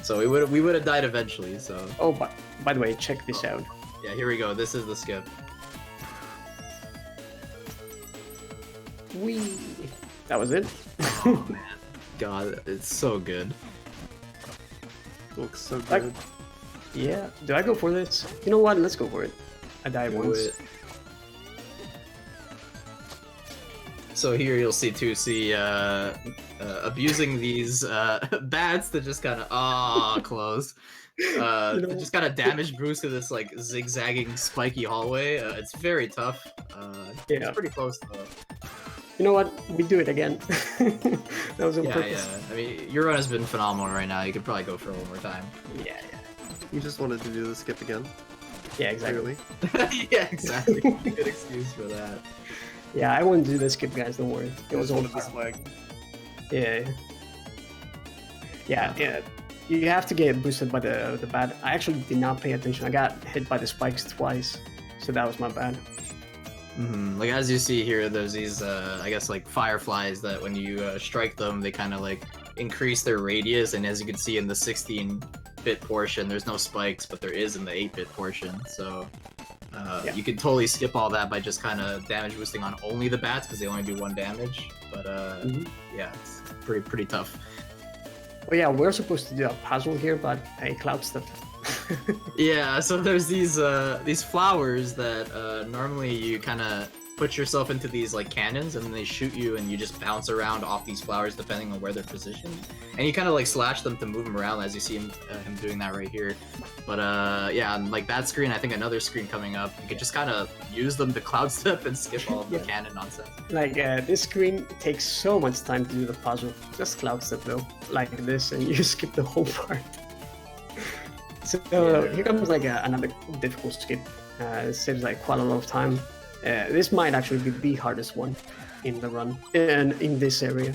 So we would have died eventually. So. Oh, but by the way, check this out. Yeah, here we go. This is the skip. Whee! That was it. Oh man, God, it's so good. Looks so Like- good. Yeah. Do I go for this? You know what? Let's go for it. I died Do once. it. So here you'll see abusing these bats to just kind of close. To just kind of damage Bruce to this like zigzagging spiky hallway. It's very tough. Yeah. It's pretty close though. You know what? We do it again. That was on Yeah, purpose. yeah. I mean, your run has been phenomenal right now. You could probably go for one more time. Yeah. You just wanted to do the skip again, Yeah, exactly. clearly. Yeah, exactly. Good excuse for that. Yeah, I wouldn't do this skip, guys. Don't worry. It was all wanted the swag. Yeah. Yeah. You have to get boosted by the bat. I actually did not pay attention. I got hit by the spikes twice, so that was my bad. Like as you see here, there's these I guess like fireflies that when you strike them, they kind of like increase their radius. And as you can see in the 16-bit portion, there's no spikes, but there is in the 8-bit portion. So Yeah. you can totally skip all that by just kind of damage boosting on only the bats because they only do 1 damage. But yeah, it's pretty tough. Oh yeah, we're supposed to do a puzzle here, but I cloud stepped. Yeah, so there's these flowers that normally you kind of put yourself into these like cannons, and then they shoot you, and you just bounce around off these flowers depending on where they're positioned, and you kind of like slash them to move them around, as you see him doing that right here. But yeah, and like that screen, I think another screen coming up, you could just kind of use them to cloud step and skip all of the cannon nonsense. Like this screen takes so much time to do the puzzle. Just cloud step though, like this, and you skip the whole part. So here comes like another difficult skip. It saves like quite a lot of time. This might actually be the hardest one in the run, and in this area.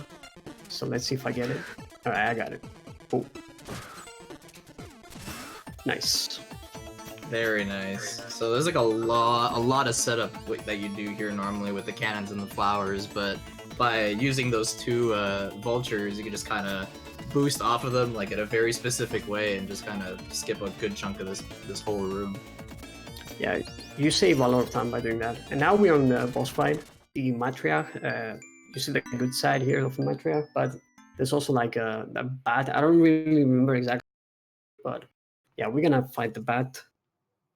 So let's see if I get it. Alright, I got it. Oh. Nice. Very nice. So there's like a lot of setup that you do here normally with the cannons and the flowers, but by using those two vultures, you can just kind of boost off of them like in a very specific way and just kind of skip a good chunk of this whole room. Yeah, you save a lot of time by doing that. And now we're on the boss fight, the matriarch. You see the good side here of the matriarch, but there's also like a bat. I don't really remember exactly, but yeah, we're gonna fight the bat.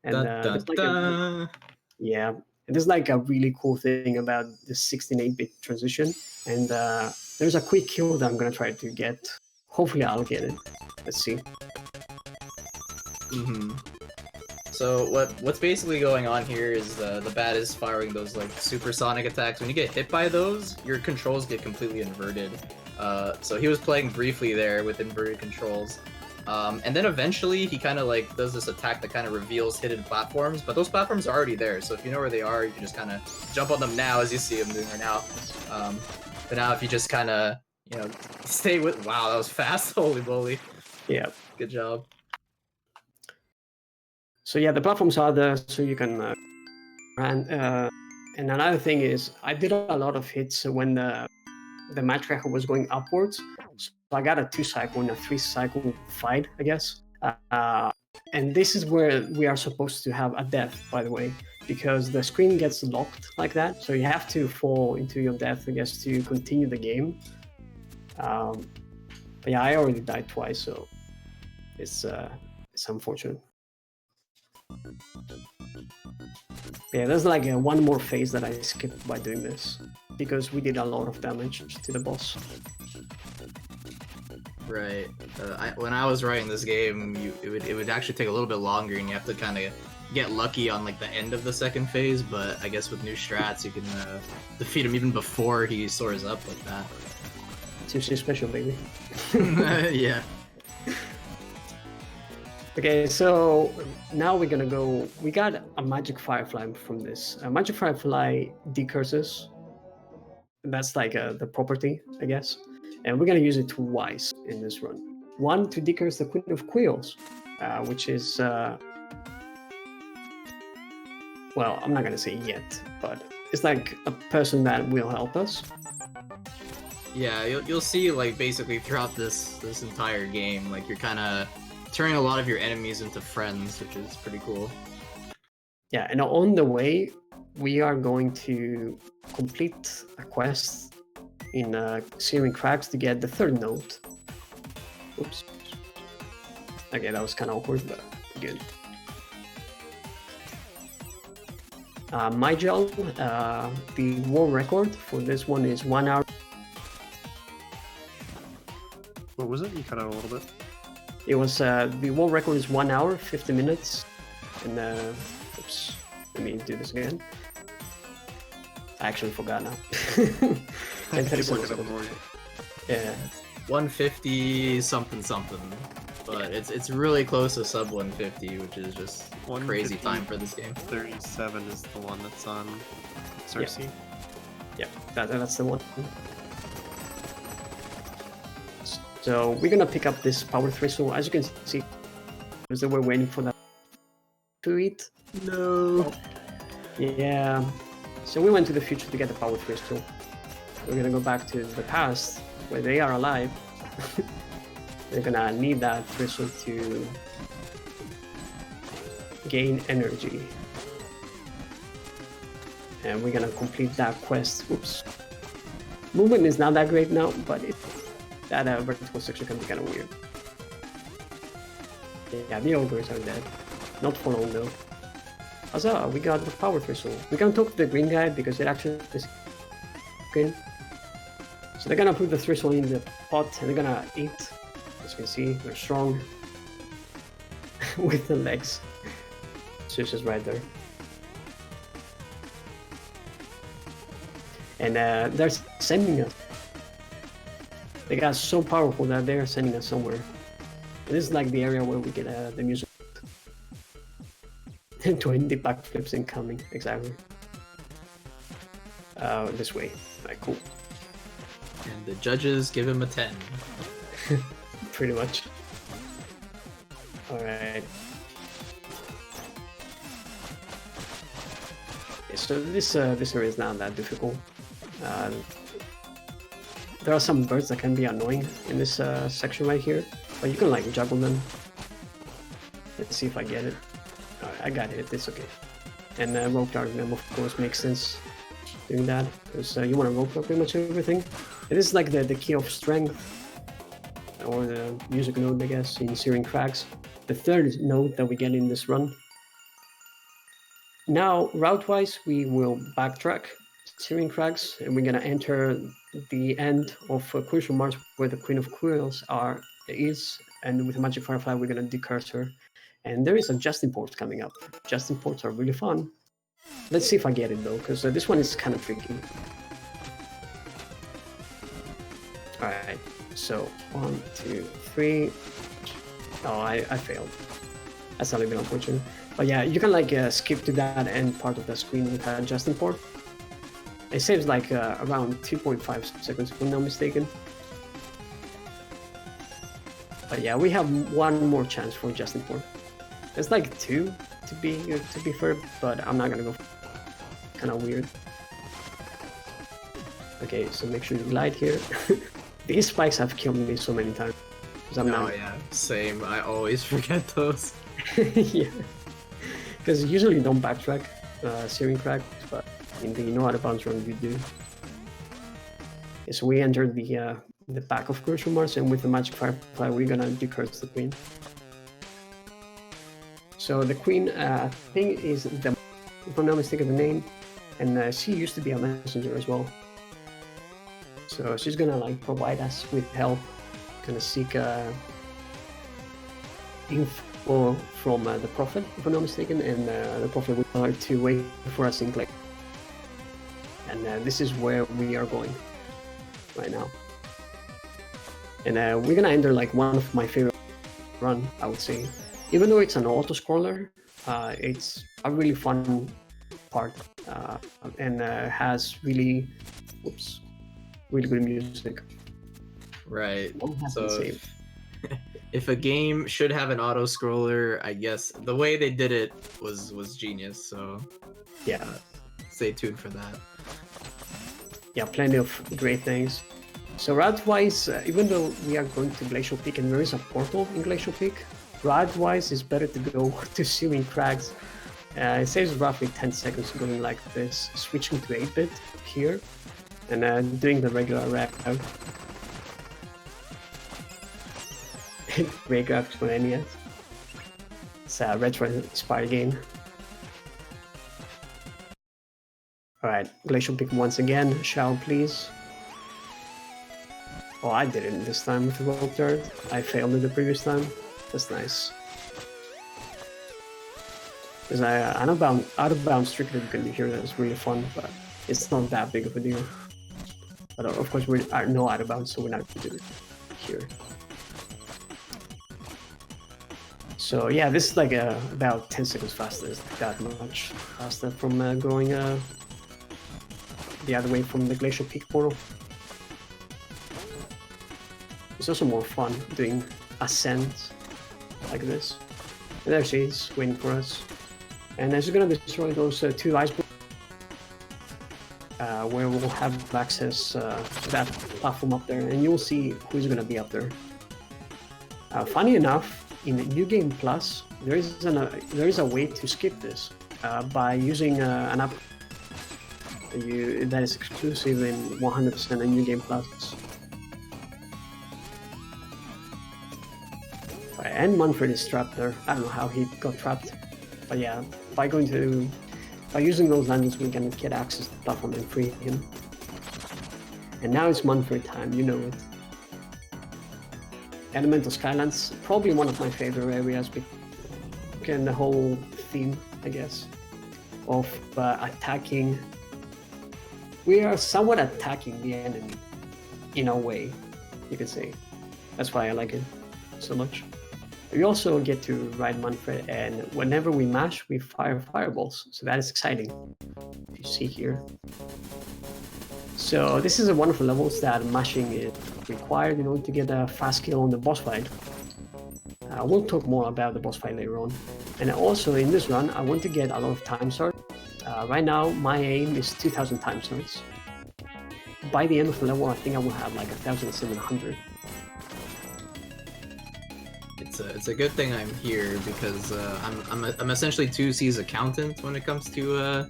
And there's like yeah, and there's like a really cool thing about the 16-8-bit transition. And there's a quick kill that I'm gonna try to get. Hopefully, I'll get it. Let's see. So what's basically going on here is the bat is firing those like supersonic attacks. When you get hit by those, your controls get completely inverted. So he was playing briefly there with inverted controls. And then eventually he kind of like does this attack that kind of reveals hidden platforms, but those platforms are already there. So if you know where they are, you can just kind of jump on them now, as you see him doing right now. But now if you just kind of, you know, stay with, wow, that was fast. Holy moly. Yeah. Good job. So yeah, the platforms are there, so you can run. And another thing is, I did a lot of hits when the matriarch was going upwards. So I got a 2-cycle and a 3-cycle fight, I guess. And this is where we are supposed to have a death, by the way, because the screen gets locked like that. So you have to fall into your death, I guess, to continue the game. But yeah, I already died twice, so it's unfortunate. Yeah, there's like one more phase that I skipped by doing this, because we did a lot of damage to the boss. Right. When I was writing this game, it would actually take a little bit longer, and you have to kind of get lucky on like the end of the second phase. But I guess with new strats, you can defeat him even before he soars up like that. Seriously special, baby. Yeah. Okay, so now we're gonna go. We got a magic firefly from this. A magic firefly decurses. That's like the property, I guess. And we're gonna use it twice in this run. One to decurse the Queen of Quills, which is well, I'm not gonna say yet, but it's like a person that will help us. Yeah, you'll see like basically throughout this entire game, like you're kind of turning a lot of your enemies into friends, which is pretty cool. Yeah, and on the way, we are going to complete a quest in Searing crags to get the 3rd note. Oops. Okay, that was kind of awkward, but good. My gel, the world record for this one is 1 hour. What was it? You cut out a little bit. It was the world record is 1 hour 50 minutes, and oops, let me do this again. I actually forgot now. And 30 seconds. Yeah, 150 something, but it's really close to sub 150, which is just crazy time for this game. 37 is the one that's on Cersei. Yeah, that's the one. So we're gonna pick up this power threshold. As you can see, so we're waiting for that to eat. No. Yeah. So we went to the future to get the power crystal. We're gonna go back to the past where they are alive. They're gonna need that crystal to gain energy. And we're gonna complete that quest. Oops. Movement is not that great now, but that vertical section can be kind of weird. Yeah, the ogres are dead. Not for long though. Huzzah, we got the power crystal. We can talk to the green guy because it actually is green. So they're gonna put the threshold in the pot and they're gonna eat. As you can see, they're strong. With the legs. So it's just right there. And they're sending us. They got so powerful that they're sending us somewhere. This is like the area where we get the music. 20 backflips incoming, exactly. This way. Alright, cool. And the judges give him a 10. Pretty much. Alright. so this area is not that difficult. There are some birds that can be annoying in this section right here, but you can like juggle them. Let's see if I get it. Alright, I got it. It's okay. And rope darkness, of course, makes sense doing that because you want to rope pretty much everything. It is like the key of strength, or the music note, I guess, in Searing Crags. The third note that we get in this run. Now, route-wise, we will backtrack Searing Crags, and we're gonna enter the end of Crucial March, where the Queen of Quills is, and with the Magic Firefly, we're gonna decurse her. And there is a Justin Port coming up. Justin Ports are really fun. Let's see if I get it though, because this one is kind of tricky. Alright, so 1, 2, 3. Oh, I failed. That's a little bit unfortunate. But yeah, you can like skip to that end part of the screen with Justin Port. It saves like around 2.5 seconds if I'm not mistaken. But yeah, we have one more chance for Justin Port. There's like 2 to be fair, but I'm not gonna go. Kind of weird. Okay, so make sure you glide here. These spikes have killed me so many times. Yeah, same. I always forget those. Yeah, because usually you don't backtrack Searing Crags, but in the no out of bounds run you do. Okay, so we entered the back of Crucial Mars, and with the Magic Firefly we're gonna decurse the Queen. So the Queen thing is the, if I'm not mistaken, the name, and she used to be a messenger as well. So she's gonna like provide us with help, gonna seek info from the Prophet, if I'm not mistaken, and the Prophet will tell her to wait for us in Glacial. And this is where we are going right now. And we're gonna enter like one of my favorite run, I would say. Even though it's an Autoscroller, it's a really fun part, and has really good music. Right. So if a game should have an Autoscroller, I guess the way they did it was genius. So yeah, stay tuned for that. Yeah, plenty of great things. So route-wise, even though we are going to Glacial Peak and there is a portal in Glacial Peak, route-wise it's better to go to Searing Crags. It saves roughly 10 seconds going like this, switching to 8-bit here, and doing the regular route. Great graphics for NES. It's a retro-inspired game. Alright, Glacial Peak once again, shower please. Oh, I did it this time with the rope turret. I failed it the previous time. That's nice. Because out of bounds strictly you can do here, that's really fun, but it's not that big of a deal. But of course we are no out of bounds, so we're not going to do it here. So yeah, this is like about 10 seconds faster, it's that much faster from going the other way from the Glacial Peak portal. It's also more fun doing ascent like this. And there she is, waiting for us. And she's gonna destroy those 2 icebergs, where we'll have access to that platform up there, and you'll see who's gonna be up there. Funny enough, in New Game Plus, there is a way to skip this by using an app that is exclusive in 100% in New Game Plus. And Manfred is trapped there. I don't know how he got trapped, but yeah, by using those landings, we can get access to the platform and free him. And now it's Manfred time, you know it. Elemental Skylands, probably one of my favorite areas, and the whole theme, I guess, of attacking. We are somewhat attacking the enemy, in a way, you could say. That's why I like it so much. We also get to ride Manfred, and whenever we mash, we fire fireballs, so that is exciting, you see here. So this is a wonderful levels that mashing is required in order to get a fast kill on the boss fight. We'll talk more about the boss fight later on. And also in this run, I want to get a lot of time start Right now, my aim is 2,000 time starts. By the end of the level, I think I will have like 1,700. It's a good thing I'm here because I'm essentially 2C's accountant when it comes to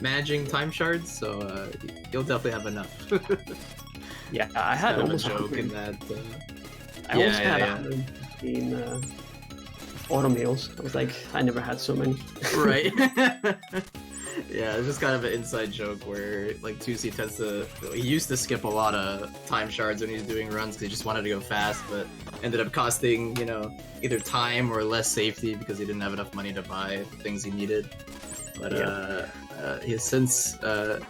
managing time shards, so you'll definitely have enough. Yeah, I had kind of a almost joke 100. in that. I almost had 100 in auto meals. I was like, I never had so many. Right. Yeah, it's just kind of an inside joke where like 2C tends to. He used to skip a lot of time shards when he was doing runs because he just wanted to go fast, but ended up costing, you know, either time or less safety because he didn't have enough money to buy things he needed. But he has since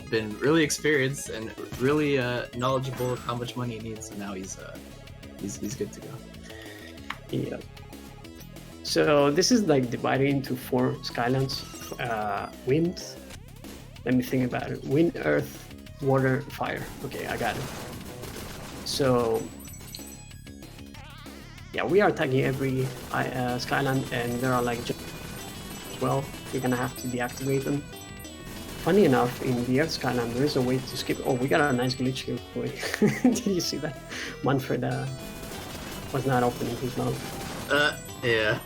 been really experienced and really knowledgeable of how much money he needs. So now he's good to go. Yeah. So this is like divided into 4 Skylands. Wind. Let me think about it. Wind, earth, water, fire. Okay, I got it. So yeah, we are tagging every Skyland, and there are like as well. You're gonna have to deactivate them. Funny enough, in the Earth Skyland, there is a way to skip. Oh, we got a nice glitch here. Did you see that? Manfred was not opening his mouth. Yeah.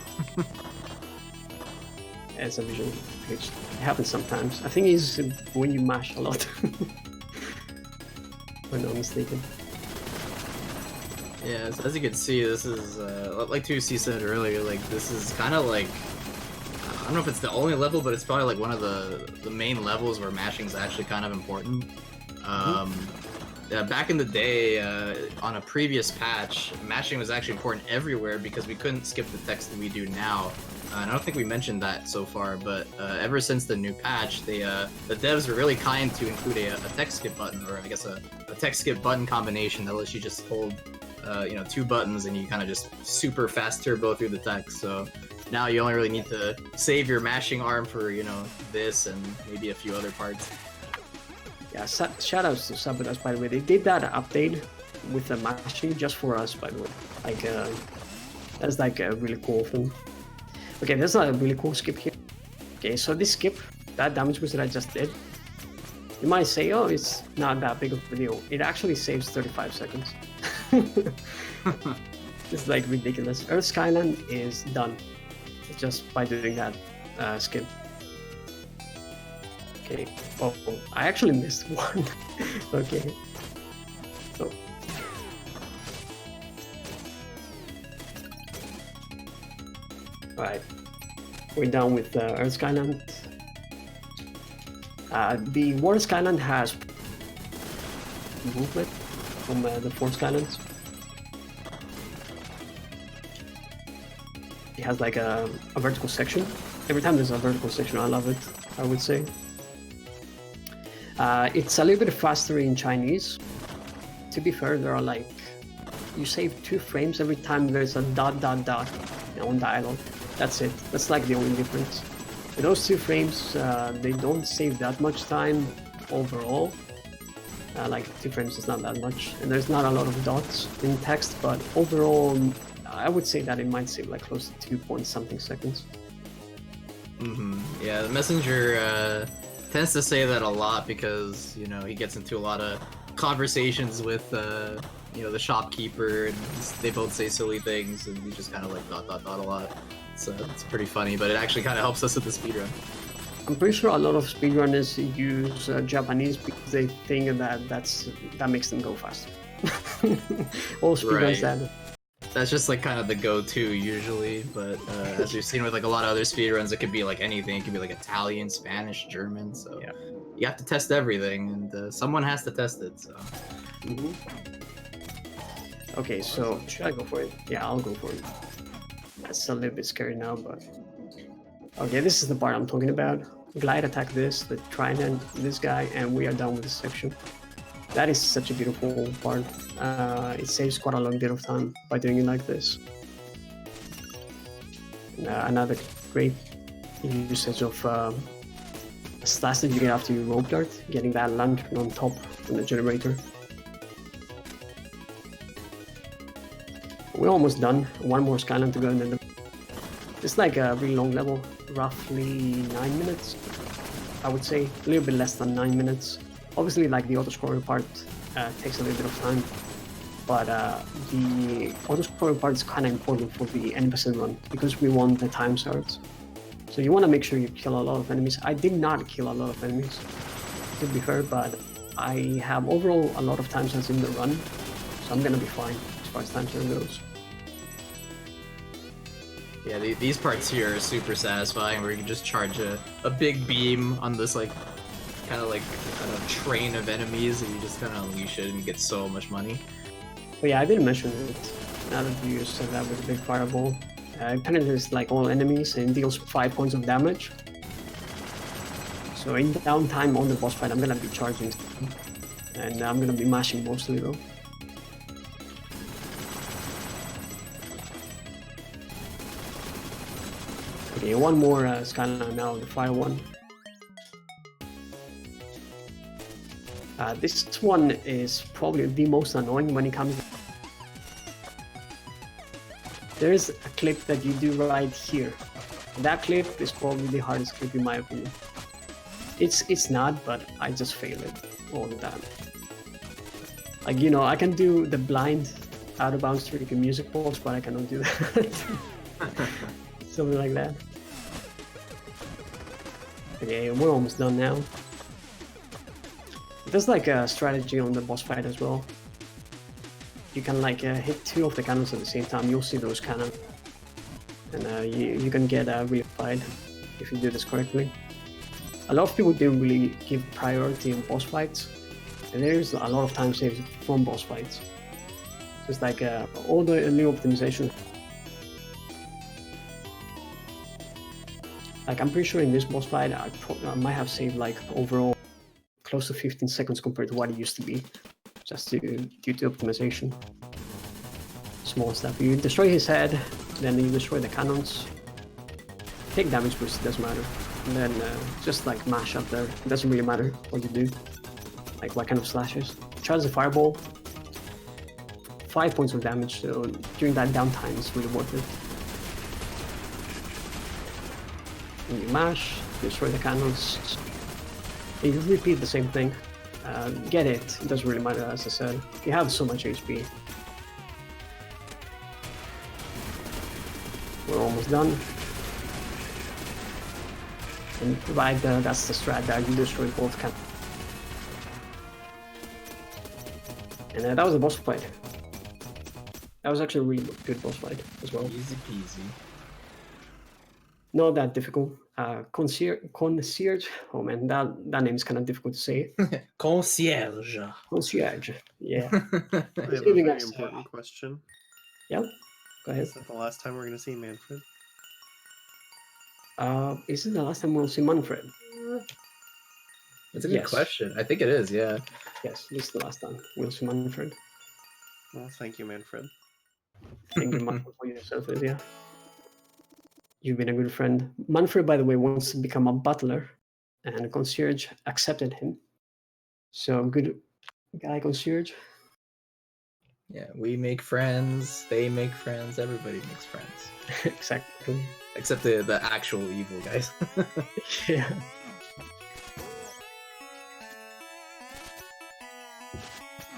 As a visual glitch. It happens sometimes. I think it's when you mash a lot. If I'm not mistaken. Yeah, as you can see, this is like 2C said earlier. Like this is kind of like, I don't know if it's the only level, but it's probably like one of the main levels where mashing is actually kind of important. Back in the day, on a previous patch, mashing was actually important everywhere because we couldn't skip the text that we do now. And I don't think we mentioned that so far, but ever since the new patch, the devs were really kind to include a text skip button, or I guess a text skip button combination that lets you just hold 2 buttons and you kind of just super fast turbo through the text. So now you only really need to save your mashing arm for, this and maybe a few other parts. Yeah, shoutouts to Sabotage, by the way. They did that update with the mashing just for us, by the way. Like, that's like a really cool thing. Okay, there's a really cool skip here. Okay, so this skip, that damage boost that I just did, you might say, oh, it's not that big of a deal. It actually saves 35 seconds. It's like ridiculous. Earth Skyland is done just by doing that skip. Okay. Oh, I actually missed one. Okay. So. Alright. We're done with Earth Skyland. The Water Skyland has movement from the 4 Skylands. It has like a vertical section. Every time there's a vertical section, I love it, I would say. It's a little bit faster in Chinese. To be fair, there are like, you save 2 frames every time there's a ... on dialogue. That's it. That's like the only difference. With those 2 frames, they don't save that much time overall. Like 2 frames is not that much, and there's not a lot of dots in text, but overall, I would say that it might save like close to 2 point something seconds. Yeah, the messenger tends to say that a lot because, he gets into a lot of conversations with, the shopkeeper, and they both say silly things, and he just kind of like ... a lot. So it's pretty funny, but it actually kind of helps us with the speedrun. I'm pretty sure a lot of speedrunners use Japanese because they think that makes them go faster. All speedrunners that. That's just like kind of the go-to usually, but as we've seen with like a lot of other speedruns, it could be like anything. It could be like Italian, Spanish, German. So yeah, you have to test everything, and someone has to test it. So. Okay, so should I go for it? Yeah, I'll go for it. That's a little bit scary now, but okay, this is the part I'm talking about. Glide attack this, the trident, this guy, and we are done with this section. That is such a beautiful part. It saves quite a long bit of time by doing it like this. Another great usage of stats that you get after you rope dart, getting that lantern on top from the generator. We're almost done. One more Skyland to go, and then it's like a really long level, roughly 9 minutes. I would say. A little bit less than 9 minutes. Obviously, like the autoscroller part takes a little bit of time, but the autoscroller part is kind of important for the N% run because we want the time starts. So you want to make sure you kill a lot of enemies. I did not kill a lot of enemies, to be fair, but I have overall a lot of time starts in the run, so I'm gonna be fine as far as time start goes. Yeah, these parts here are super satisfying where you can just charge a big beam on this like kind of train of enemies and you just kind of unleash it and you get so much money. But yeah, I didn't mention it. Now that you said that with a big fireball, it penetrates like all enemies and deals 5 points of damage. So in downtime on the boss fight, I'm gonna be charging, and I'm gonna be mashing mostly though. Okay, one more Skyland now, the fire one. This one is probably the most annoying when it comes. There is a clip that you do right here. That clip is probably the hardest clip in my opinion. It's not, but I just fail it all the time. Like, you know, I can do the blind out of bounds trick in music box, but I cannot do that. Something like that. Okay, we're almost done now. There's like a strategy on the boss fight as well. You can like hit 2 of the cannons at the same time. You'll see those cannons, and you can get reified if you do this correctly. A lot of people didn't really give priority on boss fights, and there's a lot of time saved from boss fights. Just like all the new optimization. Like I'm pretty sure in this boss fight I might have saved like overall close to 15 seconds compared to what it used to be, just due to optimization. Small stuff. You destroy his head, then you destroy the cannons. Take damage boost, it doesn't matter. And then just like mash up there. It doesn't really matter what you do, like what kind of slashes. Charge the fireball. 5 points of damage, so during that downtime it's really worth it. And you mash, destroy the cannons. You repeat the same thing. Get it doesn't really matter, as I said. You have so much HP. We're almost done. And right there, that's the strat that you destroy both cannons. And that was a boss fight. That was actually a really good boss fight as well. Easy peasy. Not that difficult. Concierge. Oh man, that name is kind of difficult to say. Concierge. Concierge. Yeah. I have a giving very us, important question. Yeah. Go ahead. Is that the last time we're going to see Manfred? Is it the last time we'll see Manfred? That's a good question. I think it is, yeah. Yes, this is the last time we'll see Manfred. Well, thank you, Manfred. Thank you, Manfred, for your service, yeah. You've been a good friend. Manfred, by the way, wants to become a butler, and Concierge accepted him. So, good guy, Concierge. Yeah, we make friends, they make friends, everybody makes friends. Exactly. Except the actual evil guys. Yeah.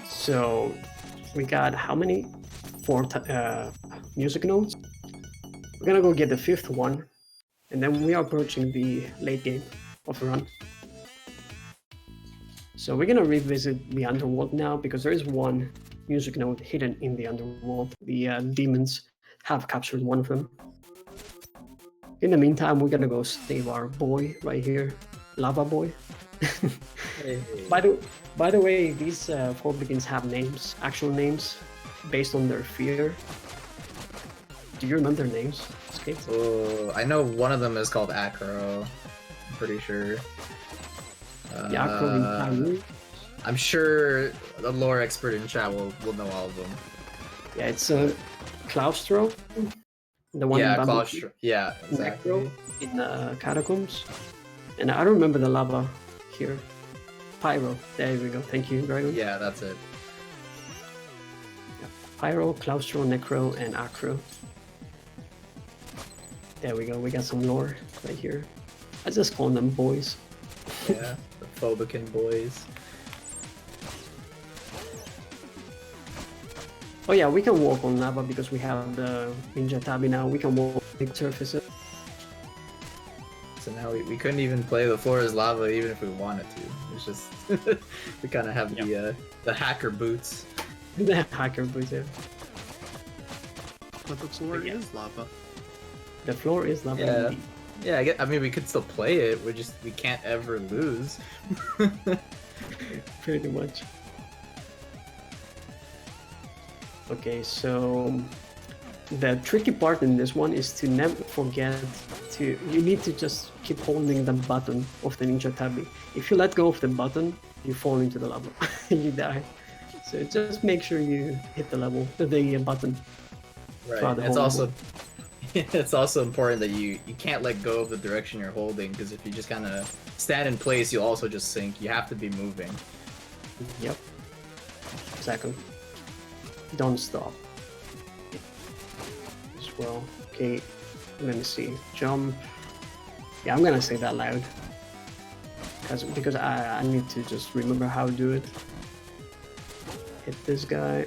So, we got how many? 4 music notes. We're gonna go get the 5th one, and then we are approaching the late game of the run. So we're gonna revisit the Underworld now, because there is one music note hidden in the Underworld. The demons have captured one of them. In the meantime, we're gonna go save our boy right here, Lava Boy. Hey. By the way, these 4 begins have names, actual names, based on their fear. Do you remember their names, Skate? Oh, I know one of them is called Acro. I'm pretty sure. The Acro in Peru. I'm sure the lore expert in chat will know all of them. Yeah, it's Claustro, the one Yeah, in Claustro. Yeah, exactly. Necro in Catacombs. And I don't remember the lava here. Pyro. There we go. Thank you, Dragon. Yeah, that's it. Yeah. Pyro, Claustro, Necro, and Acro. There we go. We got some lore right here. I just call them boys. Yeah, the Phobican boys. Oh yeah, we can walk on lava because we have the Ninja Tabi now. We can walk on big surfaces. So now we couldn't even play the floor as lava even if we wanted to. It's just we kind of have the hacker boots. The hacker boots, yeah. But the floor is lava. The floor is lava. Yeah. Indeed. Yeah, I mean we could still play it. We can't ever lose. Pretty much. Okay, so the tricky part in this one is to never forget to. You need to just keep holding the button of the Ninja Tabi. If you let go of the button, you fall into the lava. You die. So just make sure you hit the button. Right. It's also it's also important that you can't let go of the direction you're holding, because if you just kind of stand in place, you'll also just sink. You have to be moving. Yep. Exactly. Don't stop. As well. Okay. Let me see. Jump. Yeah, I'm gonna say that loud. Because I need to just remember how to do it. Hit this guy.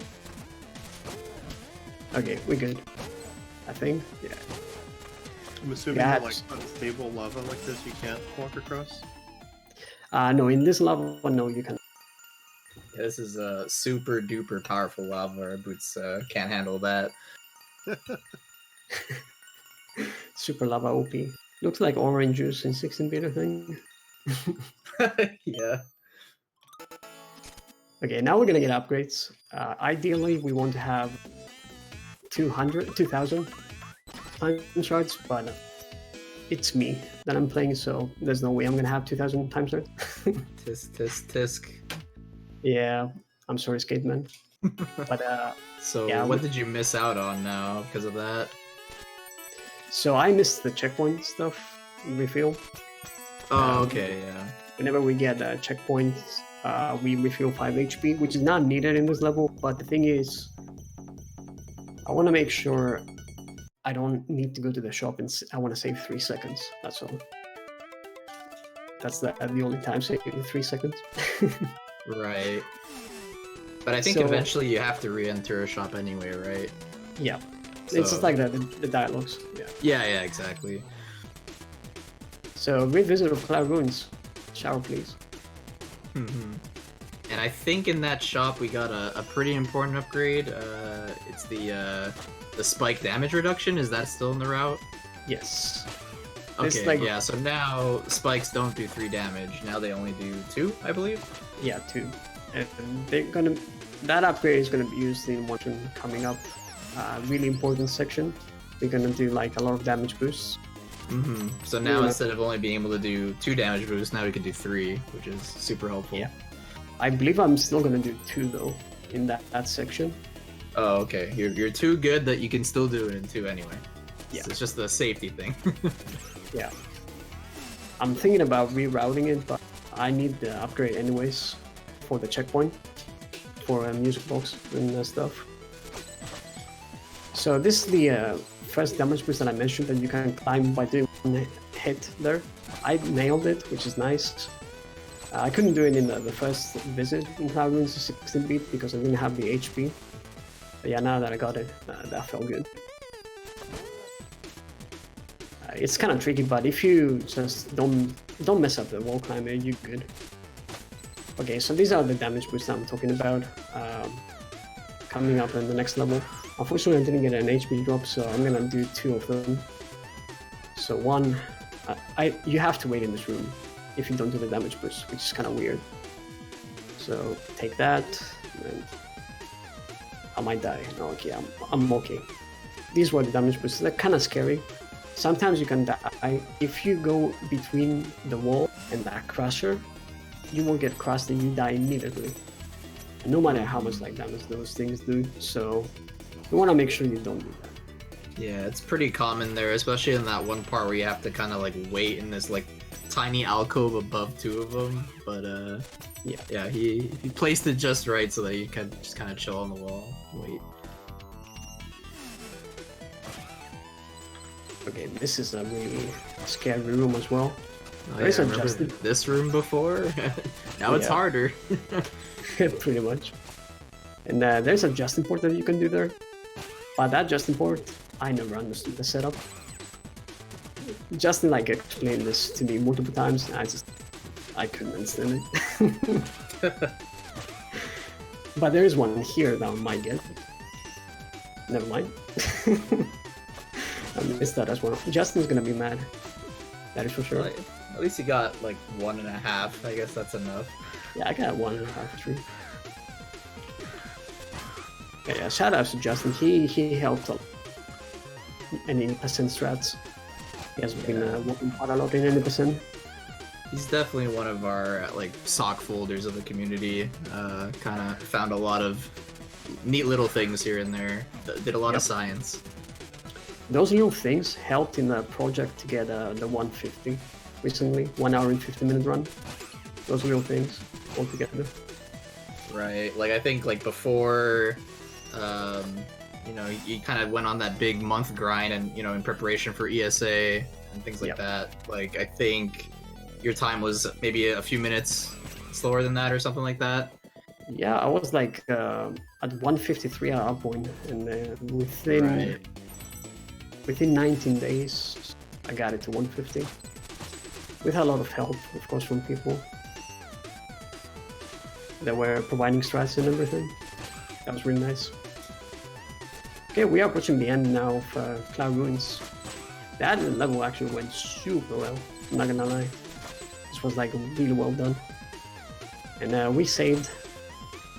Okay, we're good. I think. Yeah. I'm assuming Yeah, that, like unstable lava like this you can't walk across. No, in this lava, no, you can. Yeah, this is a super duper powerful lava. Our boots can't handle that. Super lava OP. Looks like orange juice in 16-bit, I think. Yeah. Okay, now we're gonna get upgrades. Ideally, we want to have 2,000 time shards, but it's me that I'm playing, so there's no way I'm gonna have 2,000 time shards. Tisk. Yeah, I'm sorry, Skateman. But So yeah, what did you miss out on now because of that? so I missed the checkpoint stuff refill. Oh, okay, yeah. Whenever we get checkpoints, we refill 5 HP, which is not needed in this level. But the thing is, I want to make sure I don't need to go to the shop and I want to save 3 seconds. That's all. That's the only time saving 3 seconds. Right. But I think So- eventually you have to re-enter a shop anyway, right? Yeah, So- it's just like the dialogues. Yeah. Yeah, exactly. So revisit of Cloud Ruins. Shower, please. And I think in that shop we got a pretty important upgrade. It's the spike damage reduction. Is that still in the route? Yes. Okay, It's like- yeah, so now spikes don't do 3 damage. Now they only do 2, I believe. Yeah, 2. And that upgrade is gonna be used in one coming up. Really important section. We're gonna do like a lot of damage boosts. So now Yeah. instead of only being able to do 2 damage boosts, now we can do 3, which is super helpful. Yeah. I believe I'm still gonna do 2 though in that section. Oh, okay. You're too good that you can still do it in 2 anyway. Yeah. It's just the safety thing. Yeah. I'm thinking about rerouting it, but I need the upgrade anyways for the checkpoint, for a music box and stuff. So this is the first damage boost that I mentioned that you can climb by doing one hit there. I nailed it, which is nice. I couldn't do it in the first visit in Cloud Ruins 16-bit because I didn't have the HP. But yeah, now that I got it, that felt good. It's kind of tricky, but if you just don't mess up the wall climber, you're good. Okay, so these are the damage boosts I'm talking about. Coming up in the next level. Unfortunately, I didn't get an HP drop, so I'm gonna do 2 of them. So one, you have to wait in this room if you don't do the damage boost, which is kind of weird. So take that, and I might die. No, okay, I'm okay. These were the damage boosts. They're kind of scary. Sometimes you can die. If you go between the wall and that crusher, you will get crushed and you die immediately. No matter how much like damage those things do. So you want to make sure you don't do that. Yeah, it's pretty common there, especially in that one part where you have to kind of like wait in this like tiny alcove above 2 of them. But yeah, he placed it just right so that you can just kind of chill on the wall, wait. Okay, this is a really scary room as well. Oh, There is yeah, a remember Justin. this room before? Now it's Yeah. harder. Pretty much. And there's a just import that you can do there. But that just import, I never understood the setup. Justin like explained this to me multiple times, and I couldn't understand it. But there is one here that I might get. Never mind. I missed that as well. Justin's gonna be mad. That is for sure. Well, at least you got like 1.5. I guess that's enough. Yeah, I got 1.5 true. Okay, yeah, shout out to Justin. He helped a lot. Any ascent strats. He has been working quite a lot in any percent. He's definitely one of our like sock folders of the community. Kind of found a lot of neat little things here and there. Did a lot of science. Those little things helped in the project to get the 150 recently, 1 hour and 50-minute run. Those little things all together. Right. Like I think like before, you know, you kind of went on that big month grind, and you know, in preparation for ESA and things like that. Like I think your time was maybe a few minutes slower than that, or something like that. Yeah, I was like at 153 at that point, and within 19 days, I got it to 150. With a lot of help, of course, from people that were providing strats and everything. That was really nice. Okay, we are approaching the end now of Cloud Ruins. That level actually went super well, I'm not gonna lie. This was like really well done. And we saved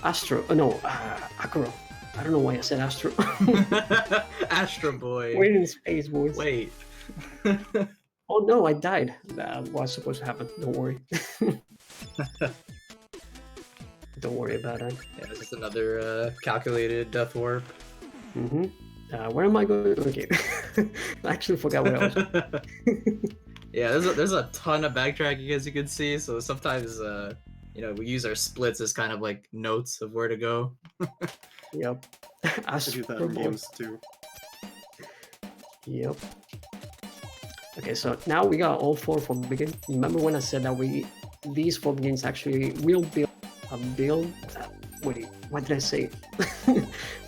Astro, Akuro. I don't know why I said Astro. Astro Boy. We're in space, boys. Wait. Oh no, I died. That was supposed to happen. Don't worry. Don't worry about it. Yeah, this is another calculated death warp. Where am I going? Okay. I actually forgot where I was. Yeah, there's a ton of backtracking, as you can see. So sometimes, you know, we use our splits as kind of like notes of where to go. Yep. I do that in games too. Yep. Okay, so now we got all 4 for begin. Remember when I said that these 4 begins actually will build a build? Wait, what did I say?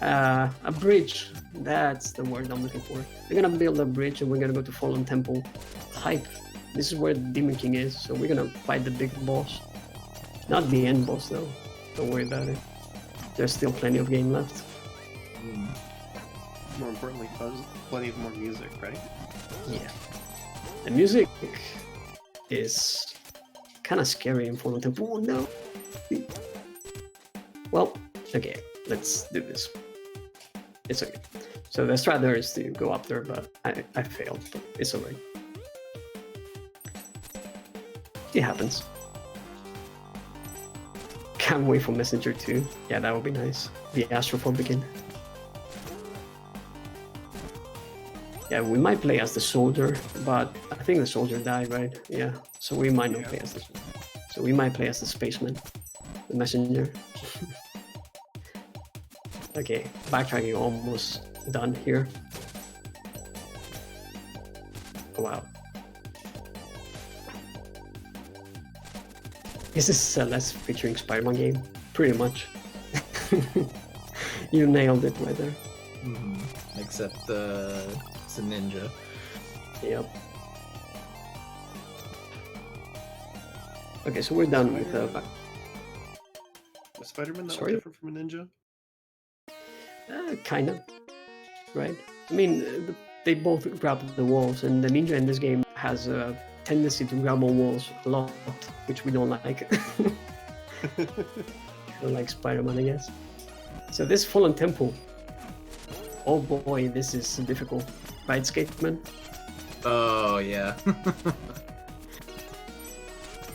A bridge. That's the word I'm looking for. We're gonna build a bridge and we're gonna go to Fallen Temple. Hype. This is where the Demon King is, so we're gonna fight the big boss. Not the end boss though. Don't worry about it. There's still plenty of game left. More importantly, plenty of more music, right? Yeah. The music is kind of scary in Fallen Temple. Oh no! Well, okay, let's do this. It's okay. So the strat there is to go up there, but I failed, but it's alright. It happens. Can't wait for Messenger 2. Yeah, that would be nice. The Astrophobic. Yeah, we might play as the soldier, but I think the soldier died, right? Yeah, so we might not play as the soldier. So we might play as the spaceman, the messenger. Okay, backtracking almost done here. Oh, wow. This is Celeste featuring Spider-Man game, pretty much. You nailed it right there. Except it's a ninja. Yep. Okay, so we're done with the Was Spider-Man that Sorry? different from a ninja? kind of, right? I mean, they both grab the walls, and the ninja in this game has a tendency to grab on walls a lot, which we don't like. Don't like Spider-Man, I guess. So this Fallen Temple. Oh boy, this is difficult. Right, Skateman? Oh yeah.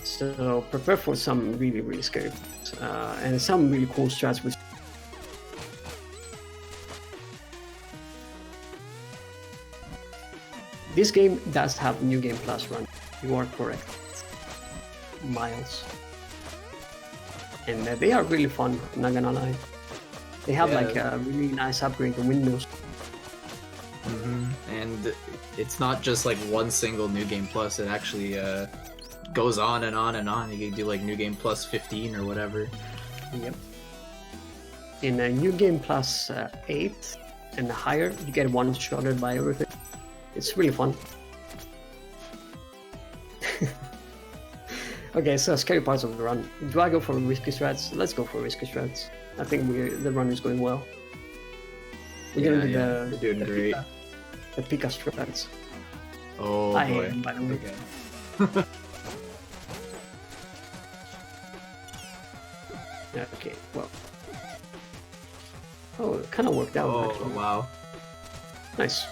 So prepare for some really, really scary and some really cool strats with. This game does have New Game Plus run. You are correct. Miles. And they are really fun, I'm not gonna lie. They have like a really nice upgrade in Windows. And it's not just like one single New Game Plus. It actually goes on and on and on. You can do like new game plus 15 or whatever. Yep. In a new game plus 8 and higher, you get one-shotted by everything. It's really fun. Okay, so scary parts of the run. Do I go for risky strats? Let's go for risky strats. I think the run is going well. We're gonna do you're doing great. The Pika strats. Oh I boy. hate them, by the way. Okay. Yeah, okay, well. Oh, it kind of worked out. Oh actually. wow. Nice.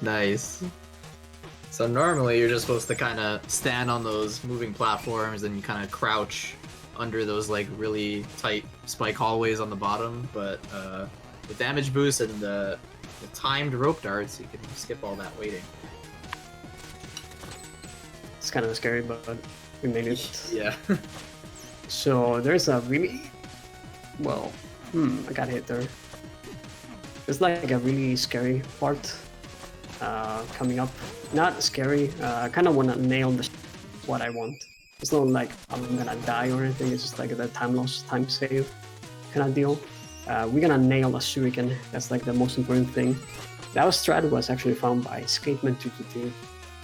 Nice. So normally you're just supposed to kind of stand on those moving platforms and you kind of crouch under those like really tight spike hallways on the bottom, but with damage boost and the timed rope darts, you can skip all that waiting. It's kind of scary, but we made it. Yeah. So there's a really, well, I got hit there. There's like a really scary part coming up. Not scary, I kind of want to nail what I want. It's not like I'm gonna die or anything, it's just like the time loss, time save kind of deal. We're gonna nail a shuriken, that's like the most important thing. That strat was actually found by Skateman222.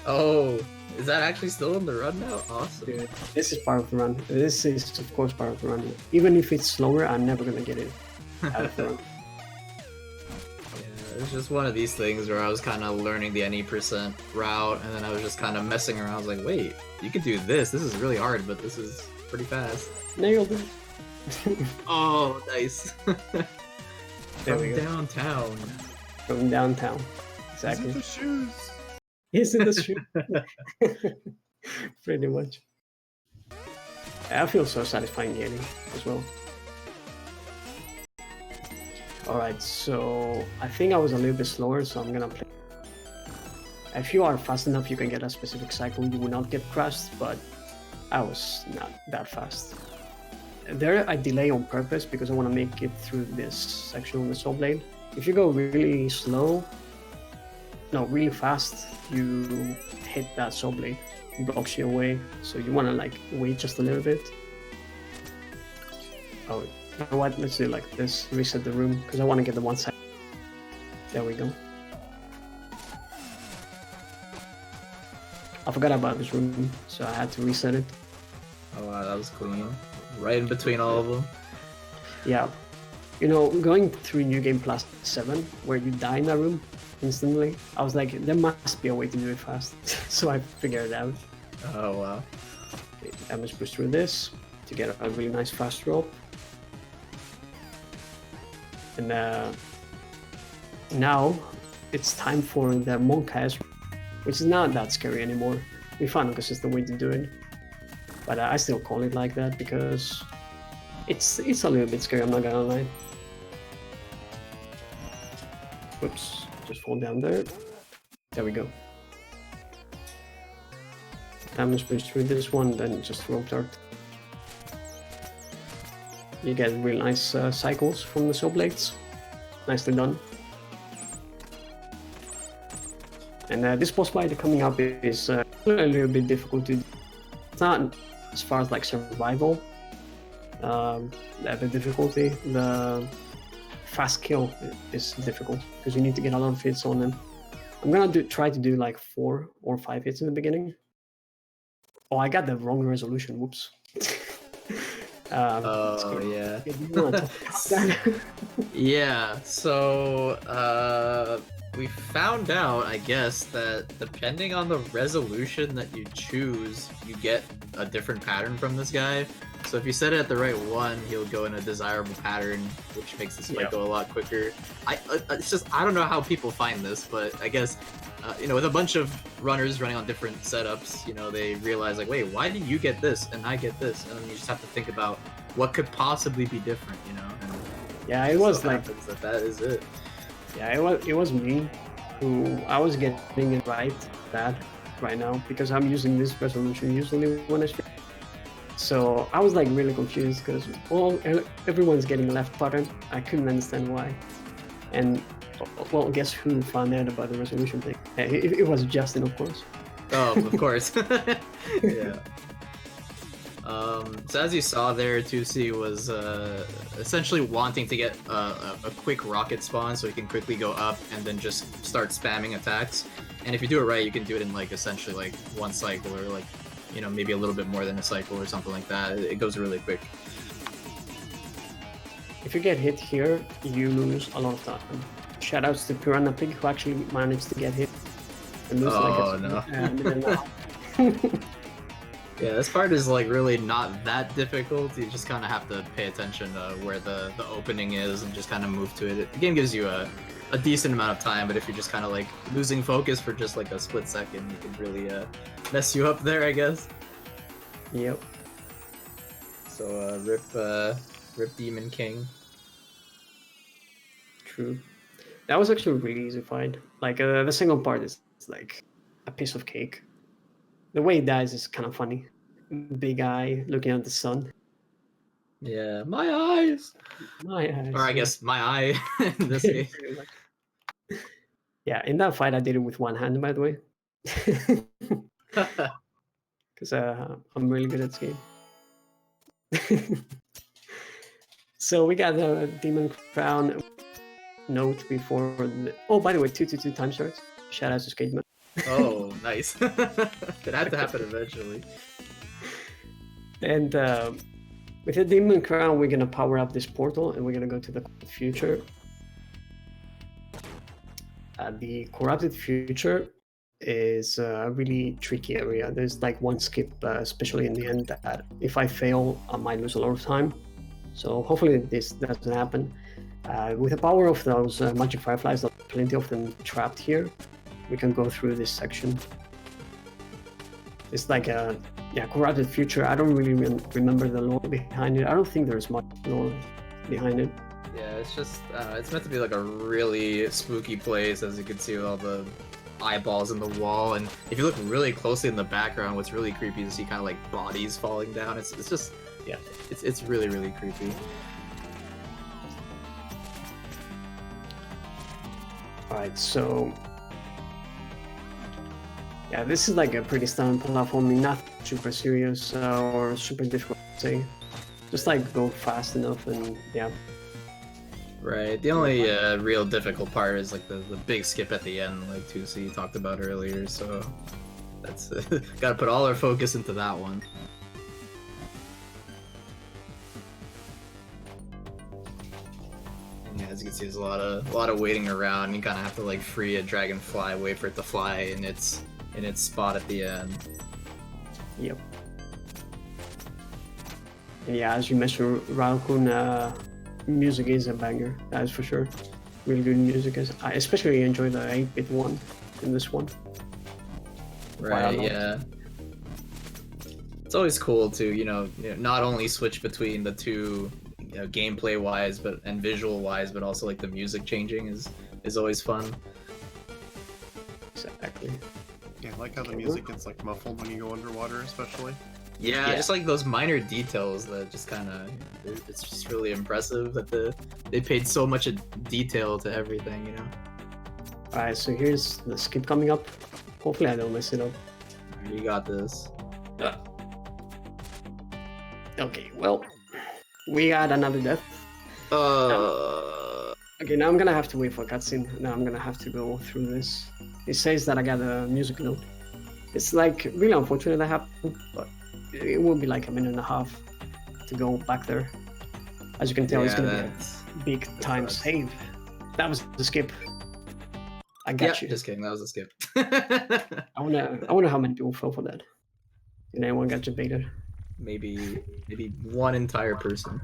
Oh, is that actually still in the run now? Awesome. Dude, this is part of the run. This is of course part of the run. Even if it's slower, I'm never gonna get it out of the run. It's just one of these things where I was kind of learning the any percent route, and then I was just kind of messing around. I was like, wait, you could do this. This is really hard, but this is pretty fast. Nailed it. Oh, nice. There we From go. downtown. From downtown. Exactly. The shoes. He's in the street. Pretty much. I feel so satisfying getting as well. Alright, so I think I was a little bit slower, so I'm gonna play. If you are fast enough, you can get a specific cycle, you will not get crashed, but I was not that fast. There I delay on purpose because I want to make it through this section on the saw blade. If you go really slow, no, really fast, you hit that saw blade, it blocks you away, so you want to like wait just a little bit. Oh, you know what, let's do it like this, reset the room, because I want to get the one side. There we go. I forgot about this room, so I had to reset it. Oh wow, that was clean. Right in between all of them. Yeah. You know, going through New Game Plus 7, where you die in that room instantly, I was like, there must be a way to do it fast. So I figured it out. Oh wow. I must push through this to get a really nice fast rope. And now it's time for the Monka's, which is not that scary anymore. We found a consistent way to do it. But I still call it like that because it's a little bit scary, I'm not gonna lie. Whoops, just fall down there. There we go. Damage push through this one, then just rope dart. You get really nice cycles from the saw blades. Nicely done. And this boss fight coming up is a little bit difficult to do. It's not as far as like survival, the difficulty. The fast kill is difficult because you need to get a lot of hits on them. I'm gonna try to do like 4 or 5 hits in the beginning. Oh, I got the wrong resolution. Whoops. Oh yeah. Yeah, do you wanna talk about that? Yeah, so we found out, I guess, that depending on the resolution that you choose, you get a different pattern from this guy. So if you set it at the right one, he'll go in a desirable pattern, which makes the spike go a lot quicker. It's just, I don't know how people find this, but I guess, you know, with a bunch of runners running on different setups, you know, they realize like, wait, why did you get this and I get this? And then you just have to think about what could possibly be different, you know? And Yeah, it was so like that is it. Yeah, it was me who I was getting it right now because I'm using this resolution usually when I stream. So I was like really confused because everyone's getting a left button. I couldn't understand why. And well, guess who found out about the resolution thing? It was Justin, of course. Oh, of course. Yeah. So as you saw there, 2C was essentially wanting to get a quick rocket spawn so he can quickly go up and then just start spamming attacks. And if you do it right, you can do it in like essentially like one cycle or like, you know, maybe a little bit more than a cycle or something like that. It goes really quick. If you get hit here, you lose a lot of time. Shoutouts to Piranha Pig who actually managed to get hit and lose no. Yeah, this part is like really not that difficult. You just kind of have to pay attention to where the opening is and just kind of move to it. The game gives you a decent amount of time, but if you're just kind of like losing focus for just like a split second, it can really mess you up there, I guess. Yep. So rip Demon King. True. That was actually a really easy fight. Like the single part is like a piece of cake. The way he dies is kind of funny. Big eye looking at the sun. Yeah, my eyes. My eyes. Or I guess my eye in this case. Yeah, in that fight I did it with one hand, by the way. Because I'm really good at this game. So we got the Demon Crown note before the... Oh, by the way, 222 time starts. Shout out to Skateman. Oh, nice. It had to happen eventually. And with the Demon Crown, we're gonna power up this portal and we're gonna go to the future. The corrupted future is a really tricky area. There's like one skip, especially in the end, that if I fail, I might lose a lot of time. So hopefully this doesn't happen. With the power of those magic fireflies, there are plenty of them trapped here. We can go through this section. It's like a corrupted future. I don't really remember the lore behind it. I don't think there's much lore behind it. Yeah, it's just it's meant to be like a really spooky place, as you can see with all the eyeballs in the wall. And if you look really closely in the background, what's really creepy is you see kind of like bodies falling down. It's just it's really creepy. All right, so yeah, this is like a pretty standard platforming, not super serious or super difficult to say. Just like go fast enough and yeah. Right. The only real difficult part is like the big skip at the end, like 2C talked about earlier. So that's gotta put all our focus into that one. Yeah, as you can see, there's a lot of waiting around. You kind of have to like free a dragonfly, wait for it to fly in its spot at the end. Yep. And yeah, as you mentioned, Raikun, music is a banger. That is for sure. Really good music. I especially enjoy the 8-bit one in this one. Right. Yeah. It's always cool to you know not only switch between the two, you know, gameplay wise, and visual wise, but also like the music changing is always fun. Exactly. Yeah, I like how the music gets like muffled when you go underwater, especially. Yeah, just like those minor details that just kind of, it's just really impressive that they paid so much detail to everything, you know. Alright, so here's the skip coming up. Hopefully I don't mess it up. You got this. Okay, well, we got another death. Okay, now I'm gonna have to wait for a cutscene. Now I'm gonna have to go through this. It says that I got a music note. It's like really unfortunate that happened, but it will be like a minute and a half to go back there. As you can tell, it's gonna be a big time save. That was the skip. I got you. Just kidding. That was a skip. I wonder how many people fell for that. Did anyone get debated? Maybe one entire person.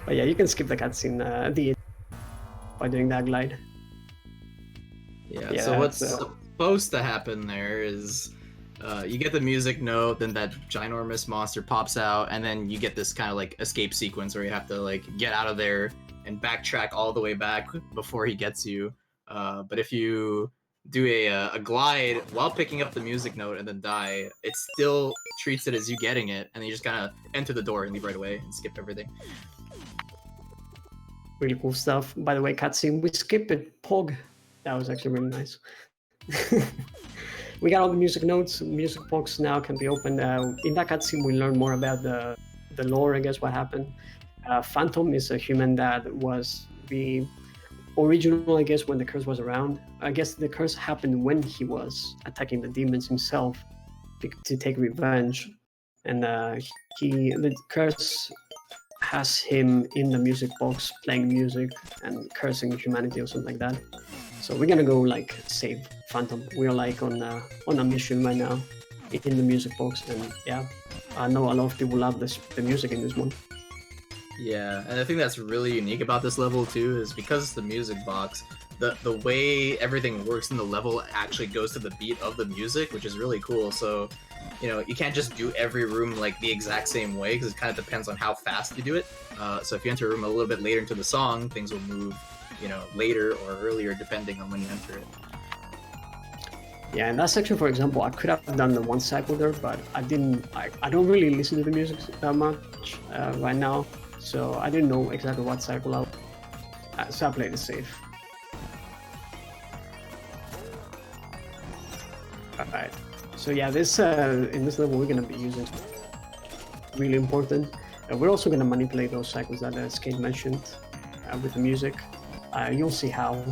But yeah, you can skip the cutscene at the end by doing that glide. Yeah, so what's supposed to happen there is you get the music note, then that ginormous monster pops out, and then you get this kind of like escape sequence where you have to like get out of there and backtrack all the way back before he gets you. But if you do a glide while picking up the music note and then die, it still treats it as you getting it, and then you just kind of enter the door and leave right away and skip everything. Really cool stuff. By the way, cutscene, we skipped it. Pog. That was actually really nice. we got all the music notes. Music box now can be opened. In that cutscene, we learn more about the lore, I guess, what happened. Phantom is a human that was the original, I guess, when the curse was around. I guess the curse happened when he was attacking the demons himself to take revenge, and the curse has him in the music box playing music and cursing humanity or something like that. So we're gonna go like save Phantom. We're like on a mission right now in the music box, and yeah, I know a lot of people love the music in this one. Yeah, and I think that's really unique about this level too is because it's the music box, the way everything works in the level actually goes to the beat of the music, which is really cool. So, you know, you can't just do every room like the exact same way because it kind of depends on how fast you do it. So if you enter a room a little bit later into the song, things will move, you know, later or earlier depending on when you enter it. Yeah, in that section, for example, I could have done the one cycle there, but I didn't. I don't really listen to the music that much right now, so I didn't know exactly what cycle I would. So I played it safe. Alright, so yeah, this in this level we're gonna be using really important. We're also gonna manipulate those cycles that Skate mentioned with the music. You'll see how.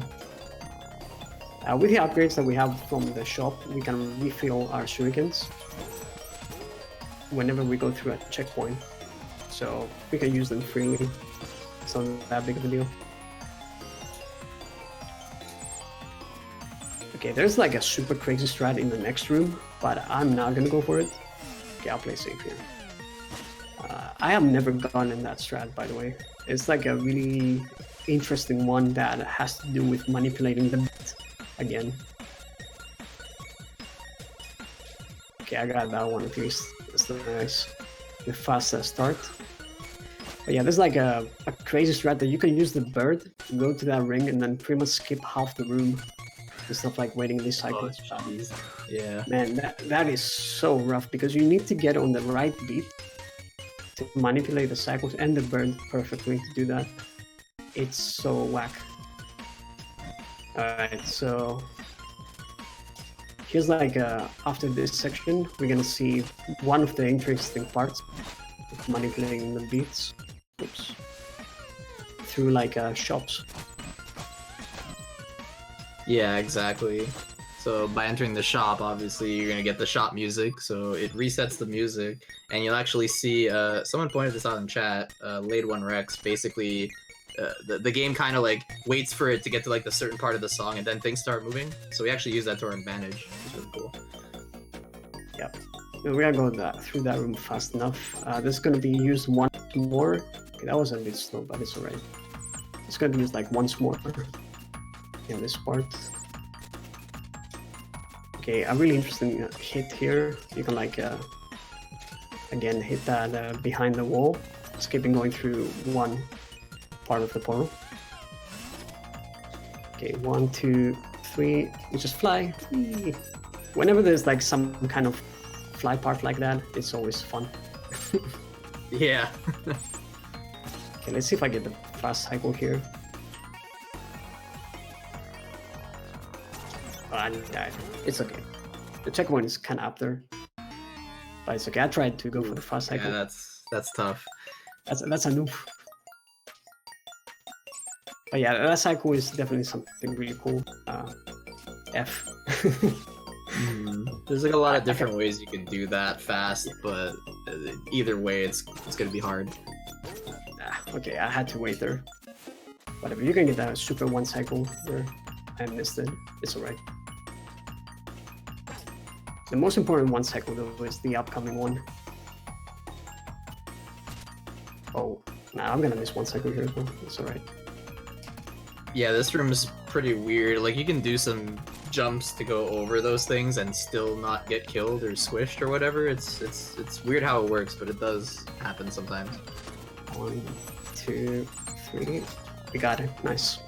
With the upgrades that we have from the shop, we can refill our shurikens whenever we go through a checkpoint, so we can use them freely. It's not that big of a deal. Okay, there's like a super crazy strat in the next room, but I'm not gonna go for it. Okay, I'll play safe here. I have never gone in that strat, by the way. It's like a really interesting one that has to do with manipulating the beat again. Okay, I got that one at least. That's nice. The fast start. But yeah, there's like a crazy strat that you can use the bird to go to that ring and then pretty much skip half the room. And stuff like waiting this cycle. Oh, yeah. Man, that is so rough because you need to get on the right beat to manipulate the cycles and the bird perfectly to do that. It's so whack. Alright, so here's like after this section, we're gonna see one of the interesting parts of manipulating the beats. Oops. Through like shops. Yeah, exactly. So by entering the shop, obviously you're gonna get the shop music, so it resets the music, and you'll actually see. Someone pointed this out in chat. Laid One Rex basically, the game kind of like waits for it to get to like the certain part of the song, and then things start moving. So we actually use that to our advantage. It's really cool. Yep. We gotta go through that room fast enough. This is gonna be used once more. Okay, that was a bit slow, but it's alright. It's gonna be used like once more. In this part. Okay, a really interesting hit here. You can like again hit that behind the wall, skipping going through one part of the portal. Okay, 1, 2, 3. You just fly. Whee! Whenever there's like some kind of fly part like that, it's always fun. Yeah. Okay, let's see if I get the fast cycle here. I died. It's okay. The checkpoint is kind of up there, but it's okay. I tried to go for the fast cycle. Yeah, that's tough. That's a noob. But yeah, that cycle is definitely something really cool. F. There's like a lot of different ways you can do that fast, but either way, it's gonna be hard. Okay, I had to wait there. But if you can get that super one cycle there, I missed it. It's alright. The most important one cycle though is the upcoming one. Oh, nah, I'm gonna miss one cycle here as well. It's alright. Yeah, this room is pretty weird. Like you can do some jumps to go over those things and still not get killed or squished or whatever. It's weird how it works, but it does happen sometimes. 1, 2, 3. We got it. Nice.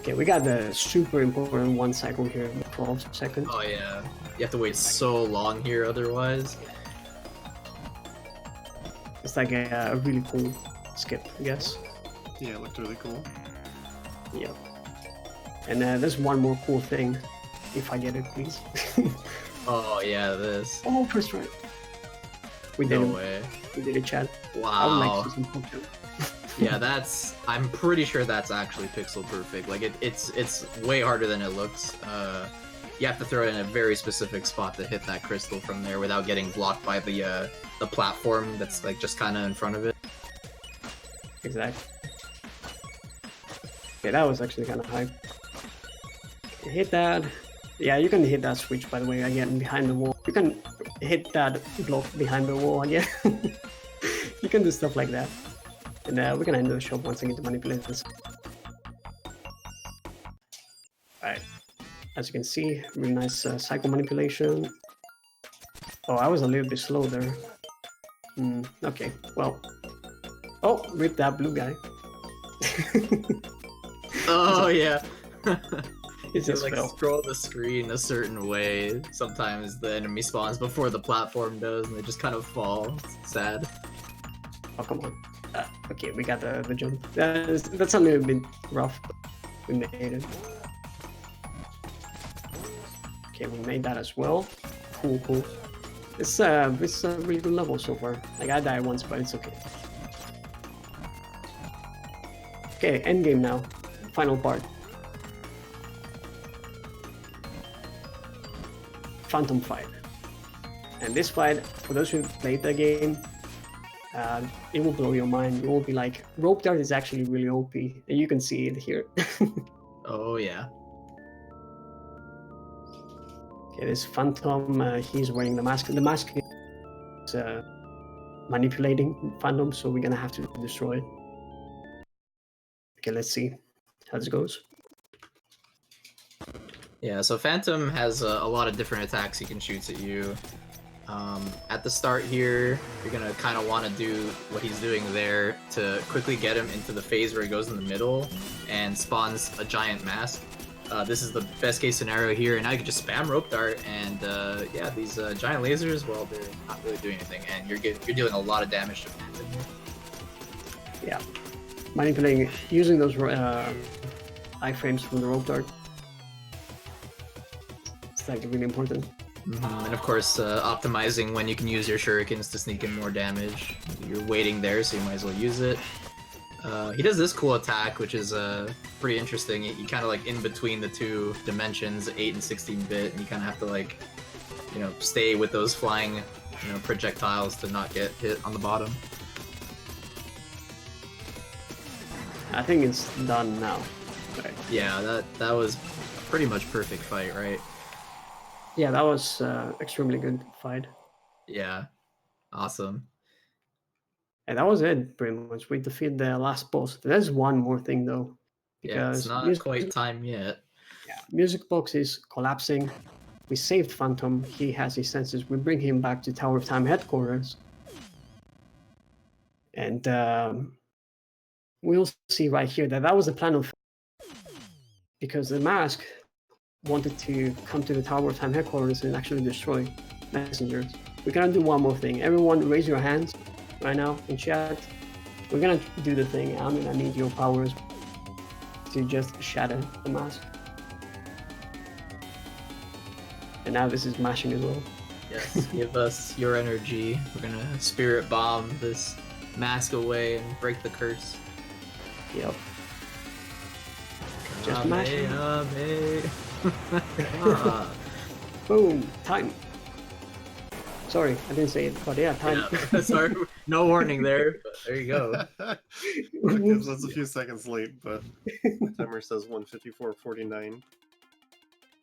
Okay, we got the super important one cycle here, 12 seconds. Oh yeah, you have to wait so long here otherwise. It's like a really cool skip, I guess. Yeah, it looked really cool. Yep. And there's one more cool thing, if I get it, please. Oh yeah, this. Oh, first try. We did No it. way. We did it, Chad. I would Wow. like to see some pop jump. Yeah, that's. I'm pretty sure that's actually pixel perfect. Like it's way harder than it looks. You have to throw it in a very specific spot to hit that crystal from there without getting blocked by the platform that's like just kind of in front of it. Exactly. Okay, that was actually kind of hype. Hit that. Yeah, you can hit that switch, by the way, again, behind the wall. You can hit that block behind the wall again. You can do stuff like that. And we're gonna end the shop once again to manipulate this. Alright. As you can see, really nice cycle manipulation. Oh, I was a little bit slow there. Okay, well. Oh, rip that blue guy. Oh yeah. It You just like fell. scroll the screen a certain way. Sometimes the enemy spawns before the platform does, and they just kind of fall. It's sad. Oh, come on. Okay, we got the jump. That's a little bit rough, but we made it. Okay, we made that as well. Cool, cool. It's a really good level so far. Like, I died once, but it's okay. Okay, end game now. Final part. Phantom fight. And this fight, for those who played the game, it will blow your mind. You will be like, rope dart is actually really OP, and you can see it here. Oh yeah. Okay, this Phantom, he's wearing the mask. The mask is manipulating Phantom, so we're gonna have to destroy it. Okay, let's see how this goes. Yeah, so Phantom has a lot of different attacks he can shoot at you. At the start here, you're gonna kind of want to do what he's doing there to quickly get him into the phase where he goes in the middle and spawns a giant mask. This is the best case scenario here, and now you can just spam rope dart, and yeah, these giant lasers, well, they're not really doing anything, and you're dealing a lot of damage to Phantom here. Yeah, manipulating, using those iframes from the rope dart. It's like really important. And of course, optimizing when you can use your shurikens to sneak in more damage. You're waiting there, so you might as well use it. He does this cool attack, which is pretty interesting. You kind of like in between the two dimensions, 8 and 16-bit, and you kind of have to like, you know, stay with those flying, you know, projectiles to not get hit on the bottom. I think it's done now. Right. Yeah, that was pretty much perfect fight, right? Yeah, that was extremely good fight. Yeah, awesome. And that was it, pretty much. We defeated the last boss. There's one more thing, though. Yeah, it's not quite time yet. Yeah, Music Box is collapsing. We saved Phantom. He has his senses. We bring him back to Tower of Time headquarters. And we'll see right here that was the plan of... Because the mask wanted to come to the Tower of Time headquarters and actually destroy messengers. We're gonna do one more thing. Everyone raise your hands right now in chat. We're gonna do the thing. I'm gonna need your powers to just shatter the mask. And now this is mashing as well. Yes, give us your energy. We're gonna spirit bomb this mask away and break the curse. Yep. Just mash it. Boom! Time. Sorry, I didn't say it, but yeah, time. Yeah, sorry, no warning there. But there you go. Gives us a few seconds late, but the timer says 1:54:49.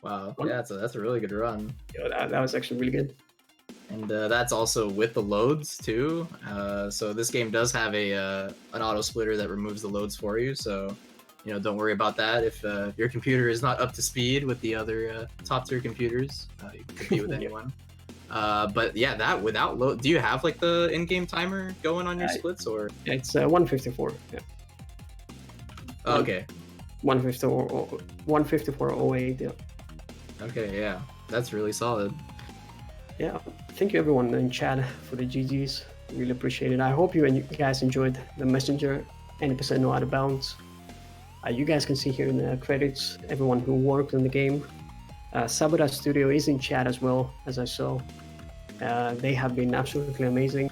Wow, yeah, that's a really good run. Yo, that was actually really good. And that's also with the loads too. So this game does have an auto splitter that removes the loads for you. So, you know, don't worry about that. If your computer is not up to speed with the other top tier computers, you can compete with anyone. But yeah, that without load, do you have like the in-game timer going on your splits or? It's 154. Yeah. Oh, okay. 154.08. Yeah. Okay, yeah, that's really solid. Yeah, thank you everyone in chat for the GGs. Really appreciate it. I hope you guys enjoyed the messenger. 90% no out of bounds. You guys can see here in the credits everyone who worked on the game. Sabotage Studio is in chat as well, as I saw. They have been absolutely amazing.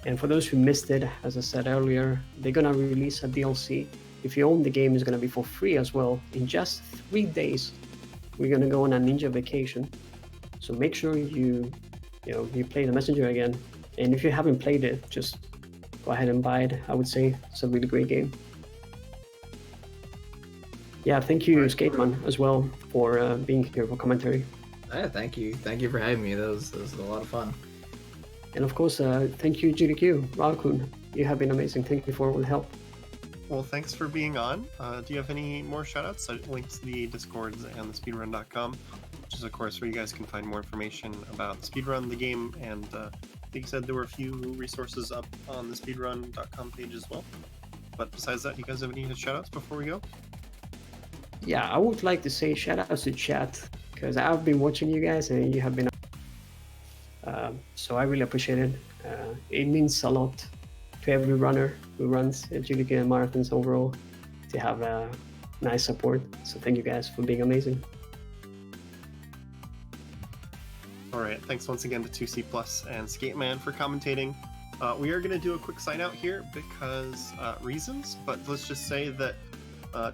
And for those who missed it, as I said earlier, they're gonna release a DLC. If you own the game, it's gonna be for free as well. In just 3 days, we're gonna go on a ninja vacation. So make sure you play the Messenger again. And if you haven't played it, just go ahead and buy it. I would say it's a really great game. Yeah, thank you, Skateman, as well, for being here for commentary. Yeah, thank you. Thank you for having me. That was a lot of fun. And of course, thank you, GDQ, Ralkun. You have been amazing. Thank you for all the help. Well, thanks for being on. Do you have any more shoutouts? Links to the Discords and the speedrun.com, which is, of course, where you guys can find more information about speedrun, the game, and I think you said there were a few resources up on the speedrun.com page as well. But besides that, you guys have any shoutouts before we go? Yeah, I would like to say shoutouts to chat, because I've been watching you guys and you have been so I really appreciate it. It means a lot to every runner who runs GDQ and marathons overall to have nice support. So thank you guys for being amazing. All right, thanks once again to 2C Plus and Skateman for commentating. We are going to do a quick sign out here because reasons, but let's just say that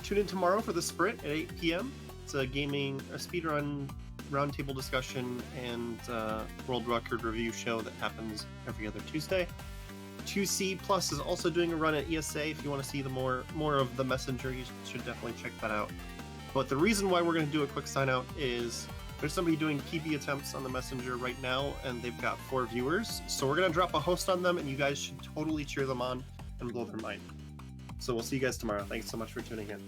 tune in tomorrow for the sprint at 8 p.m. It's a speedrun roundtable discussion and world record review show that happens every other Tuesday. 2C Plus is also doing a run at ESA. If you want to see the more of the Messenger, you should definitely check that out. But the reason why we're going to do a quick sign out is there's somebody doing PB attempts on the Messenger right now, and they've got 4 viewers. So we're going to drop a host on them, and you guys should totally cheer them on and blow their mind. So we'll see you guys tomorrow. Thanks so much for tuning in.